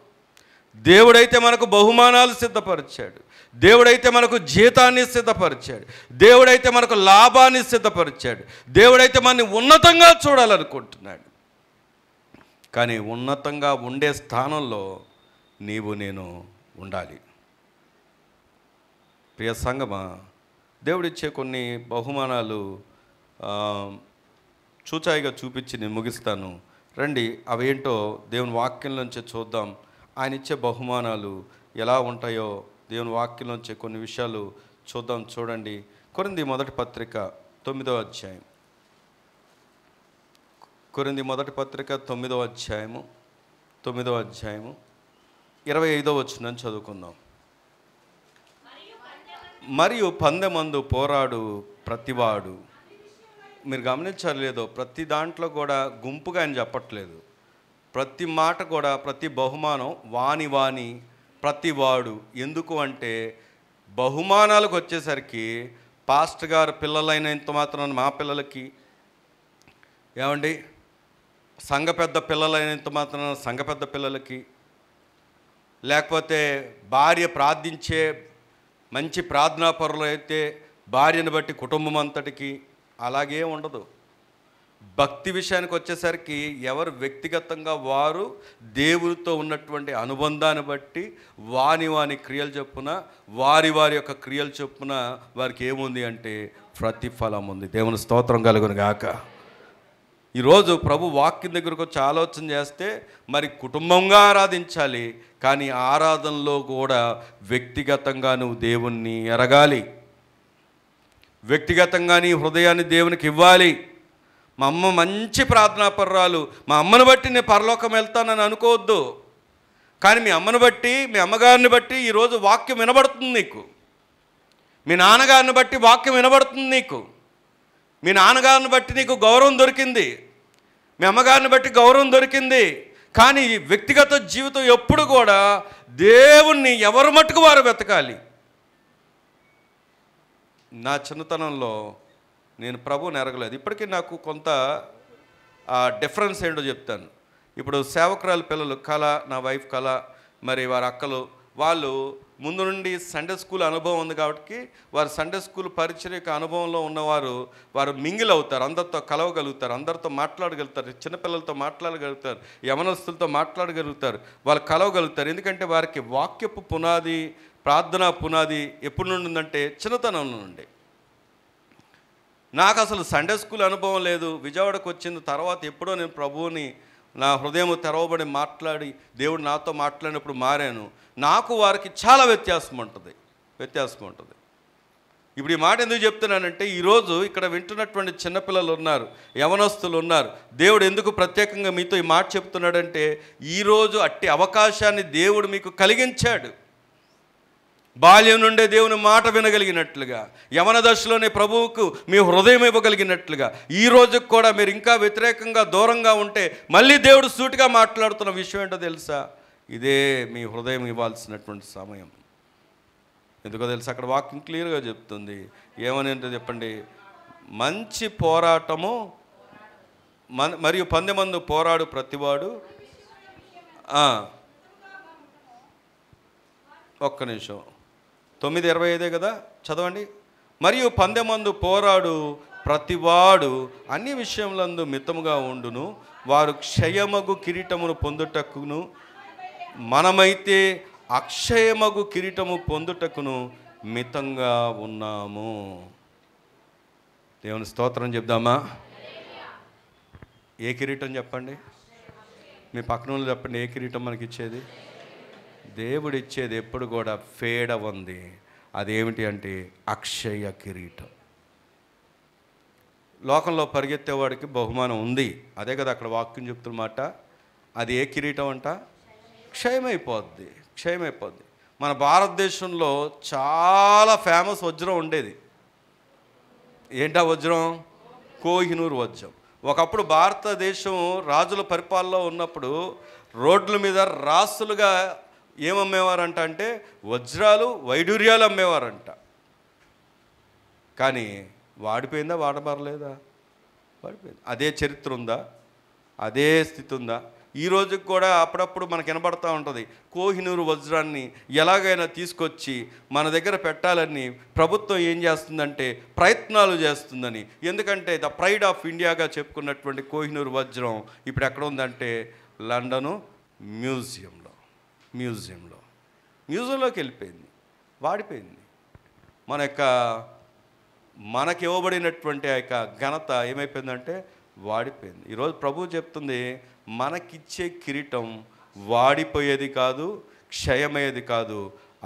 దేవుడైతే మనకు బహుమానాలు సిద్ధపరిచాడు, దేవుడైతే మనకు జీతాన్ని సిద్ధపరిచాడు, దేవుడైతే మనకు లాభాన్ని సిద్ధపరిచాడు, దేవుడైతే మనని ఉన్నతంగా చూడాలనుకుంటున్నాడు. కానీ ఉన్నతంగా ఉండే స్థానంలో నేను ఉండాలి. ప్రియ సంగమా, దేవుడిచ్చే కొన్ని బహుమానాలు చూచాయిగా చూపించి నేను ముగిస్తాను. రండి, అవేంటో దేవుని వాక్యంలోంచి చూద్దాం. ఆయన ఇచ్చే బహుమానాలు ఎలా ఉంటాయో దేవుని వాక్యంలోంచి కొన్ని విషయాలు చూద్దాం. చూడండి, కొరింథీ మొదటి పత్రిక 9వ అధ్యాయం. కొరింథీ మొదటి పత్రిక 9వ అధ్యాయము 25వ వచనం చదువుకుందాం. మరియు పందెమందు పోరాడు ప్రతివాడు. మీరు గమనించాలి లేదో, ప్రతి దాంట్లో కూడా గుంపుగా ఆయన చెప్పట్లేదు. ప్రతి మాట కూడా, ప్రతి బహుమానం వాని ప్రతివాడు. ఎందుకు అంటే బహుమానాలకు వచ్చేసరికి పాస్టర్ గారు పిల్లలైనంత మాత్రాన మా పిల్లలకి, ఏమండి సంఘ పెద్ద పిల్లలైనంత మాత్రాన సంఘ పెద్ద పిల్లలకి, లేకపోతే భార్య ప్రార్థించే మంచి ప్రార్థనాపరులు అయితే భార్యను బట్టి కుటుంబం అంతటికి, అలాగే ఉండదు. భక్తి విషయానికి వచ్చేసరికి ఎవరు వ్యక్తిగతంగా వారు దేవునితో ఉన్నటువంటి అనుబంధాన్ని బట్టి వాని క్రియలు చొప్పున, వారి యొక్క క్రియలు చొప్పున వారికి ఏముంది అంటే ప్రతిఫలం ఉంది. దేవుని స్తోత్రం కలుగును గాక. ఈరోజు ప్రభు వాక్యం దగ్గరకు వచ్చి ఆలోచన చేస్తే మరి కుటుంబంగా ఆరాధించాలి, కానీ ఆరాధనలో కూడా వ్యక్తిగతంగా నువ్వు దేవుణ్ణి ఎరగాలి, వ్యక్తిగతంగా నీ హృదయాన్ని దేవునికి ఇవ్వాలి. మా అమ్మ మంచి ప్రార్థనాపరురాలు, మా అమ్మను బట్టి నేను పరలోకం వెళ్తానని అనుకోవద్దు. కానీ మీ అమ్మను బట్టి, మీ అమ్మగారిని బట్టి ఈరోజు వాక్యం వినబడుతుంది నీకు. మీ నాన్నగారిని బట్టి వాక్యం వినబడుతుంది నీకు. మీ నాన్నగారిని బట్టి నీకు గౌరవం దొరికింది, మీ అమ్మగారిని బట్టి గౌరవం దొరికింది. కానీ వ్యక్తిగత జీవితం ఎప్పుడు కూడా దేవుణ్ణి ఎవరు మట్టుకు వారు వెతకాలి. నా చిన్నతనంలో నేను ప్రభువుని ఎరగలేదు. ఇప్పటికీ నాకు కొంత డిఫరెన్స్ ఏంటో చెప్తాను. ఇప్పుడు సేవకురాలు పిల్లలు కళ, నా వైఫ్ కళ, మరి వారి అక్కలు, వాళ్ళు ముందు నుండి సండే స్కూల్ అనుభవం ఉంది కాబట్టి వారు సండే స్కూల్ పరిచర్యక అనుభవంలో ఉన్నవారు, వారు మింగిల్ అవుతారు, అందరితో కలవగలుగుతారు, అందరితో మాట్లాడగలుగుతారు, చిన్నపిల్లలతో మాట్లాడగలుగుతారు, యవనస్తులతో మాట్లాడగలుగుతారు, వాళ్ళు కలవగలుగుతారు. ఎందుకంటే వారికి వాక్యపు పునాది, ప్రార్థనా పునాది ఎప్పుడు నుండి ఉందంటే చిన్నతనం నుండి. నాకు అసలు సండే స్కూల్ అనుభవం లేదు. విజయవాడకు వచ్చిన తర్వాత ఎప్పుడో నేను ప్రభువుని నా హృదయం తెరవబడి మాట్లాడి దేవుడు నాతో మాట్లాడినప్పుడు మారాను. నాకు వారికి చాలా వ్యత్యాసం ఉంటుంది. ఇప్పుడు ఈ మాట ఎందుకు చెప్తున్నానంటే, ఈరోజు ఇక్కడ వింటున్నటువంటి చిన్నపిల్లలు ఉన్నారు, యవనస్తులు ఉన్నారు. దేవుడు ఎందుకు ప్రత్యేకంగా మీతో ఈ మాట చెప్తున్నాడంటే, ఈరోజు అట్టి అవకాశాన్ని దేవుడు మీకు కలిగించాడు. బాల్యం నుండే దేవుని మాట వినగలిగినట్లుగా, యవన దశలోనే ప్రభువుకు మీ హృదయం ఇవ్వగలిగినట్లుగా, ఈ రోజుకు కూడా మీరు ఇంకా వ్యతిరేకంగా దూరంగా ఉంటే మళ్ళీ దేవుడు సూటిగా మాట్లాడుతున్న విషయం ఏంటో తెలుసా? ఇదే మీ హృదయం ఇవ్వాల్సినటువంటి సమయం. ఎందుకో తెలుసా? అక్కడ వాక్యం క్లియర్గా చెప్తుంది. ఏమని అంటే చెప్పండి, మంచి పోరాటము మరియు పందెమందు పోరాడు ప్రతివాడు. ఒక్క నిమిషం, 9:25 కదా, చదవండి. మరియు పందెమందు పోరాడు ప్రతివాడు అన్ని విషయములందు మితముగా ఉండును, వారు క్షయమగు కిరీటమును పొందుటకును, మనమైతే అక్షయమగు కిరీటము పొందుటకును మితంగా ఉన్నాము. దేవుని స్తోత్రం చెప్దామా? ఏ కిరీటం చెప్పండి? మీ పక్కన వాళ్ళు చెప్పండి, ఏ కిరీటం మనకి ఇచ్చేది? దేవుడు ఇచ్చేది ఎప్పుడు కూడా ఫేడ్ అవ్వంది. అదేమిటి అంటే అక్షయ కిరీటం. లోకంలో పరిగెత్తేవాడికి బహుమానం ఉంది, అదే కదా అక్కడ వాక్యం చెప్తున్నమాట. అది ఏ కిరీటం అంట? క్షయమైపోద్ది. మన భారతదేశంలో చాలా ఫేమస్ వజ్రం ఉండేది. ఏంటా వజ్రం? కోహినూర్ వజ్రం. ఒకప్పుడు భారతదేశం రాజుల పరిపాలనలో ఉన్నప్పుడు రోడ్ల మీద రాసులుగా ఏమమ్మేవారంట అంటే వజ్రాలు, వైడూర్యాలు అమ్మేవారంట. కానీ వాడిపోయిందా? వాడబడలేదా? వాడిపోయింది. అదే చరిత్ర ఉందా? అదే స్థితి ఉందా? ఈ రోజుకి కూడా అప్పుడప్పుడు మనకు వినబడుతూ ఉంటుంది. కోహినూరు వజ్రాన్ని ఎలాగైనా తీసుకొచ్చి మన దగ్గర పెట్టాలని ప్రభుత్వం ఏం చేస్తుందంటే ప్రయత్నాలు చేస్తుందని. ఎందుకంటే ద ప్రైడ్ ఆఫ్ ఇండియాగా చెప్పుకున్నటువంటి కోహినూరు వజ్రం ఇప్పుడు ఎక్కడ ఉందంటే లండను మ్యూజియంలోకి వెళ్ళిపోయింది, వాడిపోయింది. మనకి ఇవ్వబడినటువంటి ఆ యొక్క ఘనత ఏమైపోయిందంటే వాడిపోయింది. ఈరోజు ప్రభువు చెప్తుంది, మనకిచ్చే కిరీటం వాడిపోయేది కాదు, క్షయమయ్యేది కాదు,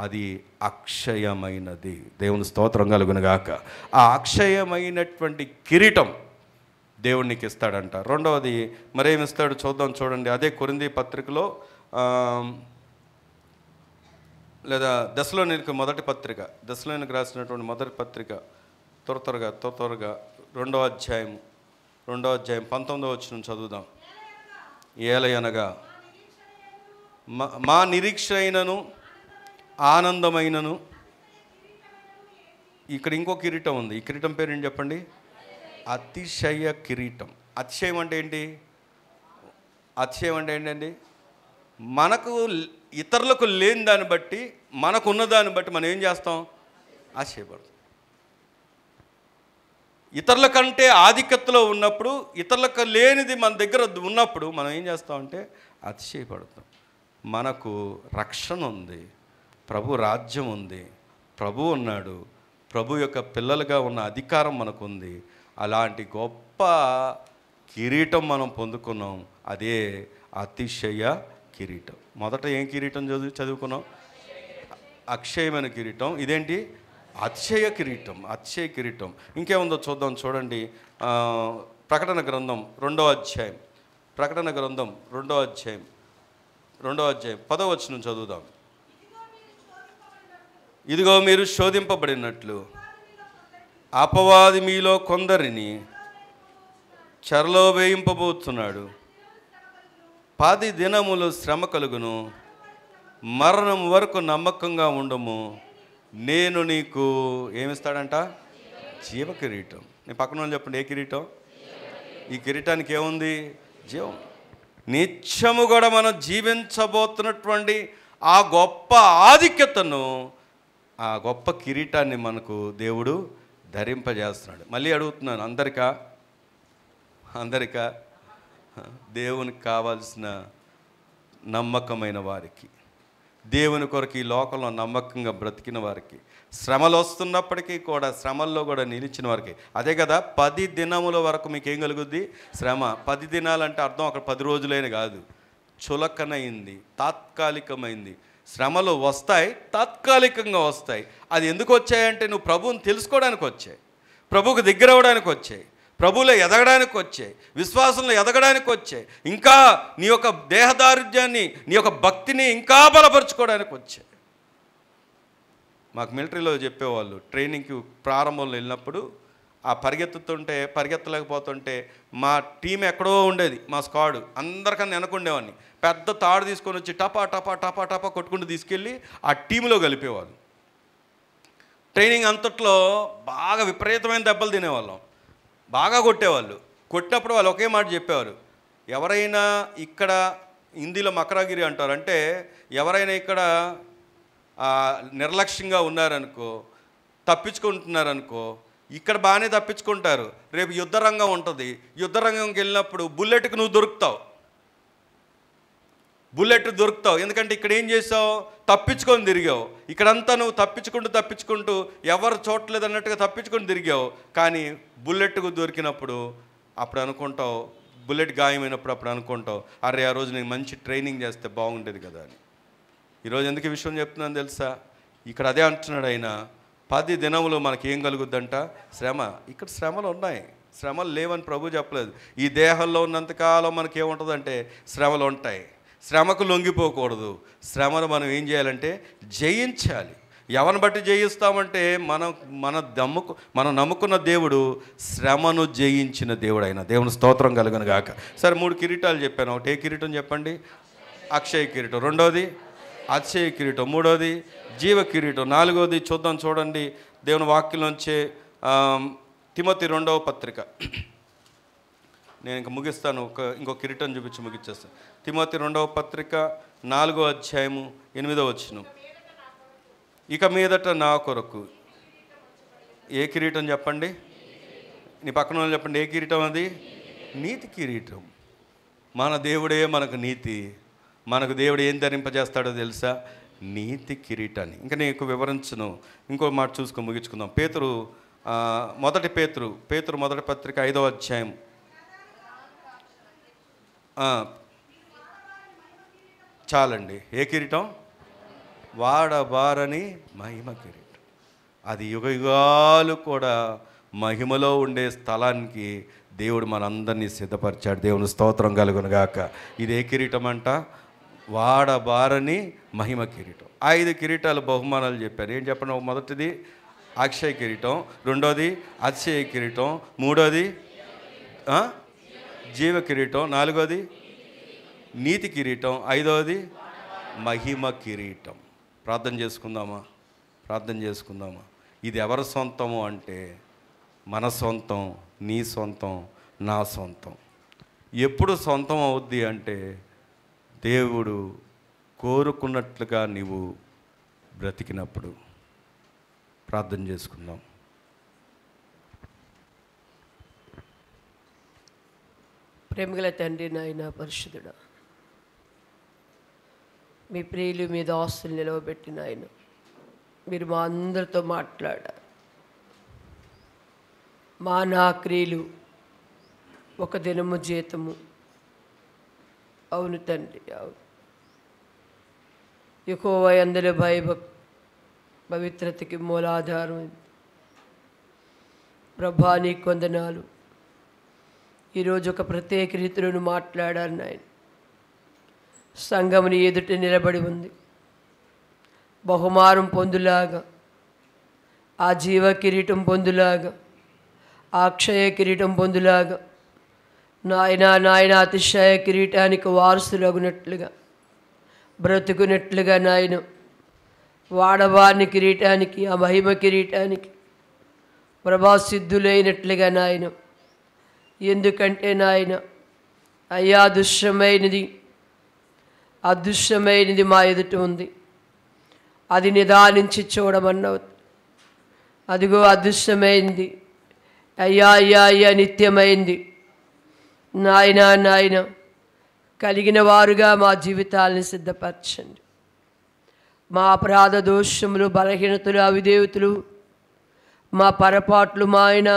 అది అక్షయమైనది. దేవుని స్తోత్రం కలుగునుగాక. ఆ అక్షయమైనటువంటి కిరీటం దేవుడు నీకు ఇస్తాడంట. రెండవది మరేమిస్తాడు చూడండి. అదే కొరింథీ పత్రికలో లేదా దశలోనికి మొదటి పత్రిక, దశలోనికి రాసినటువంటి మొదటి పత్రిక త్వరగా 2వ అధ్యాయం 19వ వచనం చదువుదాం. ఏలయనగా మా నిరీక్ష అయినను ఆనందమైనను. ఇక్కడ ఇంకో కిరీటం ఉంది. ఈ కిరీటం పేరు ఏంటి చెప్పండి? అతిశయ కిరీటం. అతిశయం అంటే ఏంటి? ఏంటండి? మనకు ఇతరులకు లేని దాన్ని బట్టి, మనకున్న దాన్ని బట్టి మనం ఏం చేస్తాం? ఆశయపడతాం. ఇతరుల కంటే ఆధిక్యతలో ఉన్నప్పుడు, ఇతరులకు లేనిది మన దగ్గర ఉన్నప్పుడు మనం ఏం చేస్తామంటే అతిశయపడతాం. మనకు రక్షణ ఉంది, ప్రభు రాజ్యం ఉంది, ప్రభు ఉన్నాడు, ప్రభు యొక్క పిల్లలుగా ఉన్న అధికారం మనకుంది. అలాంటి గొప్ప కిరీటం మనం పొందుకున్నాం. అదే అతిశయ కిరీటం. మొదట ఏం కిరీటం చదువుకున్నాం? అక్షయమైన కిరీటం. ఇదేంటి? అతిశయ కిరీటం. అతిశయ కిరీటం. ఇంకేముందో చూద్దాం. చూడండి, ప్రకటన గ్రంథం 2వ అధ్యాయం. ప్రకటన గ్రంథం 2వ అధ్యాయం 10వ వచనం చదువుదాం. ఇదిగో మీరు శోధింపబడినట్లు అపవాది మీలో కొందరిని చెరలో వేయింపబోతున్నాడు. 10 దినములు శ్రమ కలుగును. మరణం వరకు నమ్మకంగా ఉండము. నేను నీకు ఏమిస్తాడంట? జీవ కిరీటం. నీ పక్కన వాళ్ళు చెప్పండి, ఏ కిరీటం? ఈ కిరీటానికి ఏముంది? జీవం. నిత్యము కూడా మనం జీవించబోతున్నటువంటి ఆ గొప్ప ఆధిక్యతను, ఆ గొప్ప కిరీటాన్ని మనకు దేవుడు ధరింపజేస్తున్నాడు. మళ్ళీ అడుగుతున్నాను, అందరికా? దేవునికి కావాల్సిన నమ్మకమైన వారికి, దేవుని కొరకు ఈ లోకంలో నమ్మకంగా బ్రతికిన వారికి, శ్రమలు వస్తున్నప్పటికీ కూడా శ్రమల్లో కూడా నిలిచిన వారికి. అదే కదా 10 దినముల వరకు మీకు ఏం కలుగుద్ది? శ్రమ. 10 దినాలంటే అర్థం అక్కడ 10 రోజులైన కాదు, చులకనైంది, తాత్కాలికమైంది. శ్రమలు వస్తాయి, తాత్కాలికంగా వస్తాయి. అది ఎందుకు వచ్చాయంటే నువ్వు ప్రభువుని తెలుసుకోవడానికి వచ్చాయి, ప్రభువుకు దగ్గర అవ్వడానికి వచ్చాయి, ప్రభువులో ఎదగడానికి వచ్చాయి, విశ్వాసంలో ఎదగడానికి వచ్చాయి, ఇంకా నీ యొక్క దేహదారుఢ్యాన్ని, నీ యొక్క భక్తిని ఇంకా బలపరుచుకోవడానికి వచ్చాయి. మాకు మిలిటరీలో చెప్పేవాళ్ళు, ట్రైనింగ్కి ప్రారంభంలో వెళ్ళినప్పుడు ఆ పరిగెత్తలేకపోతుంటే మా టీం ఎక్కడో ఉండేది, మా స్క్వాడ్ అందరికన్నా వెనకుండేవాడిని. పెద్ద తాడు తీసుకొని వచ్చి టపా టపా టపా టపా కొట్టుకుంటూ తీసుకెళ్ళి ఆ టీంలో కలిపేవాళ్ళు. ట్రైనింగ్ అంతట్లో బాగా విపరీతమైన దెబ్బలు తినేవాళ్ళం, బాగా కొట్టేవాళ్ళు. కొట్టినప్పుడు వాళ్ళు ఒకే మాట చెప్పేవారు, ఎవరైనా ఇక్కడ హిందీలో మకరాగిరి అంటారు, అంటే ఎవరైనా ఇక్కడ నిర్లక్ష్యంగా ఉన్నారనుకో, తప్పించుకుంటున్నారనుకో, ఇక్కడ బాగానే తప్పించుకుంటారు, రేపు యుద్ధరంగం ఉంటుంది, యుద్ధరంగంకి వెళ్ళినప్పుడు బుల్లెట్కి నువ్వు దొరుకుతావు, ఎందుకంటే ఇక్కడ ఏం చేసావు? తప్పించుకొని తిరిగావు. ఇక్కడంతా నువ్వు తప్పించుకుంటూ ఎవరు చూడలేదు అన్నట్టుగా తప్పించుకొని తిరిగావు. కానీ బుల్లెట్కు దొరికినప్పుడు అప్పుడు అనుకుంటావు, బుల్లెట్ గాయమైనప్పుడు అప్పుడు అనుకుంటావు, అరే ఆ రోజు నేను మంచి ట్రైనింగ్ చేస్తే బాగుండేది కదా అని. ఈరోజు ఎందుకు ఈ విషయం చెప్తున్నాను తెలుసా? ఇక్కడ అదే అంటున్నాడు ఆయన, 10 దినములు మనకి ఏం కలుగుద్దంట? శ్రమ. ఇక్కడ శ్రమలు ఉన్నాయి, శ్రమలు లేవని ప్రభు చెప్పలేదు. ఈ దేహంలో ఉన్నంతకాలం మనకి ఏముంటుందంటే శ్రమలు ఉంటాయి. శ్రమకు లొంగిపోకూడదు. శ్రమను మనం ఏం చేయాలంటే జయించాలి. ఎవరిని బట్టి జయిస్తామంటే మనం నమ్ముకున్న దేవుడు శ్రమను జయించిన దేవుడు అయిన దేవుని స్తోత్రం కలుగును గాక. సరే, 3 కిరీటాలు చెప్పాను. ఒకటి ఏ కిరీటం చెప్పండి? అక్షయ కిరీటం. 2వది అతిశయ కిరీటం. 3వది జీవ కిరీటం. 4వది చూడండి దేవుని వాక్యంలోంచే తిమోతి 2వ పత్రిక. నేను ఇంకా ముగిస్తాను, ఇంకో కిరీటం చూపించి ముగిచ్చేస్తాను. తిమోతి 2వ పత్రిక 4వ అధ్యాయము 8వ వచనం. ఇక మీదట నా కొరకు ఏ కిరీటం చెప్పండి? నీ పక్కన వాళ్ళు చెప్పండి, ఏ కిరీటం అది? నీతి కిరీటం. మన దేవుడే మనకు నీతి. మనకు దేవుడు ఏం ధరింపజేస్తాడో తెలుసా? నీతి కిరీటాన్ని. ఇంకా నీకు వివరించను, ఇంకో మాట చూసుకొని ముగించుకుందాం. పేతురు మొదటి పత్రిక 5వ అధ్యాయం. చాలండి. ఏ కిరీటం? వాడబారని మహిమ కిరీటం. అది యుగయుగాలు కూడా మహిమలో ఉండే స్థలానికి దేవుడు మనందరినీ సిద్ధపరిచాడు. దేవుని స్తోత్రం కలుగును గాక. ఇది ఏ కిరీటం అంట? వాడబారని మహిమ కిరీటం. 5 కిరీటాలు బహుమానాలు చెప్పారు. ఏం చెప్పండి? మొదటిది అక్షయ కిరీటం, 2వది అతిశయ కిరీటం, 3వది జీవ కిరీటం, 4వది నీతి కిరీటం, 5వది మహిమ కిరీటం. ప్రార్థన చేసుకుందామా? ఇది ఎవరి సొంతము అంటే మన సొంతం, నీ సొంతం, నా సొంతం. ఎప్పుడు సొంతం అవుద్ది అంటే దేవుడు కోరుకున్నట్లుగా నీవు బ్రతికినప్పుడు. ప్రార్థన చేసుకుందాం. ప్రేమగల తండ్రి, నాయన పరిశుద్ధుడా, మీ ప్రియులు మీ దాసులు నిలవబెట్టిన ఆయన, మీరు మా అందరితో మాట్లాడారు. నా క్రియలు ఒక దినము జీతము. అవును తండ్రి, అవును. యెహోవా యందలి పవిత్రతకి మూలాధారం. ప్రభా నీకు వందనాలు. ఈరోజు ఒక ప్రత్యేక రీతిలో మాట్లాడాను నాయన. సంఘముని ఎదుట నిలబడి ఉంది. బహుమానం పొందులాగా, ఆ జీవ కిరీటం పొందులాగా, ఆ అక్షయ కిరీటం పొందులాగా నాయన అతిశయ కిరీటానికి వారసులగునట్లుగా బ్రతుకున్నట్లుగా నాయన, వాడవారిని కిరీటానికి, ఆ మహిమ కిరీటానికి ప్రభాసిద్ధులైనట్లుగా నాయన. ఎందుకంటే నాయన, అయ్యా అదృశ్యమైనది మా ఎదుట ఉంది. అది నిదానించి చూడమన్నావు. అదిగో అదృశ్యమైంది. అయ్యా నిత్యమైంది. నాయన కలిగిన వారుగా మా జీవితాలను సిద్ధపరచండి. మా అపరాధ దోషములు, బలహీనతలు, అవిధేయతలు, మా పొరపాట్లు నాయన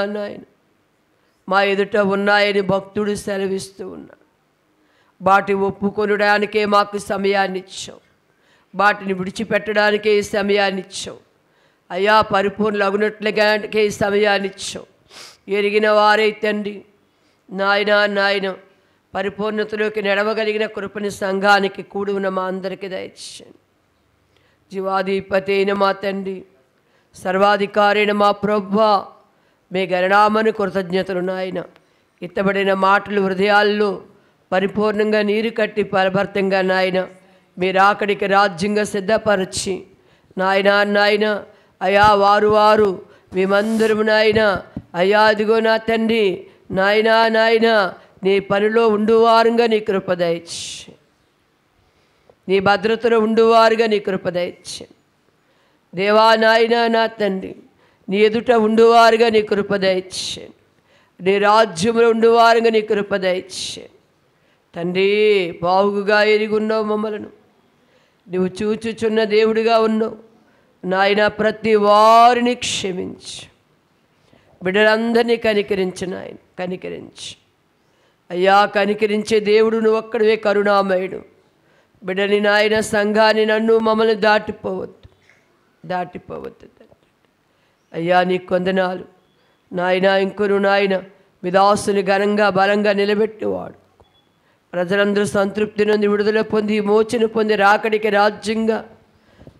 మా ఎదుట ఉన్నాయని భక్తుడు సెలవిస్తూ ఉన్నాడు. వాటి ఒప్పుకొనడానికే మాకు సమయాన్ని ఇచ్చావు. వాటిని విడిచిపెట్టడానికే ఈ సమయాన్ని ఇచ్చావు. అయ్యా పరిపూర్ణలగునట్లుగాకే ఈ సమయాన్ని ఇచ్చావు. ఎరిగిన వారే తండ్రి నాయన పరిపూర్ణతలోకి నడవగలిగిన కృపని సంఘానికి కూడి ఉన్న మా అందరికీ దయచేయండి. జీవాధిపతి అయిన మా తండ్రి, సర్వాధికారి అయిన మా ప్రభువా, మీ గణనామని కృతజ్ఞతలు నాయన. ఎత్తబడిన మాటలు హృదయాల్లో పరిపూర్ణంగా నీరు కట్టి పరభర్తంగా నాయన మీరు అక్కడికి రాజ్యంగా సిద్ధపరచి నాయన అయా వారు మేమందరం నాయన అయ్యా అదిగో నా తండ్రి నాయన నీ పనిలో ఉండువారుగా నీ కృప దయచేయండి. నీ భద్రతలో ఉండువారుగా నీ కృప దయచేయండి. దేవా నాయన నా తండ్రి, నీ ఎదుట ఉండువారుగా నీ కృప దయచేయండి. నీ రాజ్యంలో ఉండువారుగా నీ కృప దయచేయండి. తండ్రి, బావుగా ఎరుగున్నావు మమ్మలను. నువ్వు చూచుచున్న దేవుడిగా ఉన్నావు నాయన. ప్రతి వారిని క్షమించు. బిడ్డలందరినీ కనికరించు నాయన, కనికరించు అయ్యా. కనికరించే దేవుడు నువ్వు ఒక్కడివే, కరుణామయుడు. బిడ్డని నాయన, సంఘాన్ని, నన్ను మమ్మల్ని దాటిపోవద్దు తండ్రి. అయ్యా నీకు వందనాలు నాయన. ఇంకొను నాయన మీ దాసుని ఘనంగా బలంగా నిలబెట్టేవాడు. ప్రజలందరూ సంతృప్తి నుండి విడుదల పొంది, మోచన పొంది, రాకడికి రాజ్యంగా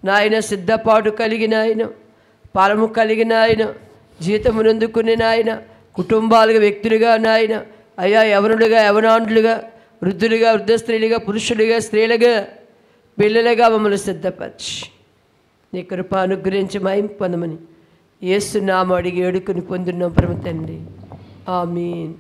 నాయన సిద్ధపాటు కలిగిన ఆయన, ఫలము కలిగిన ఆయన, జీతమునందుకునే నాయన, కుటుంబాలుగా, వ్యక్తులుగా నాయన అయ్యా, యవనులుగా, యవనాండ్లుగా, వృద్ధులుగా, వృద్ధ స్త్రీలుగా, పురుషులుగా, స్త్రీలుగా, పిల్లలుగా మమ్మల్ని సిద్ధపరిచి నీ కృప అనుగ్రహించి మహిమ పొందమని యేసు నామమున అడిగి వేడుకొని పొందున్నాం పరమ తండ్రి. ఆమేన్.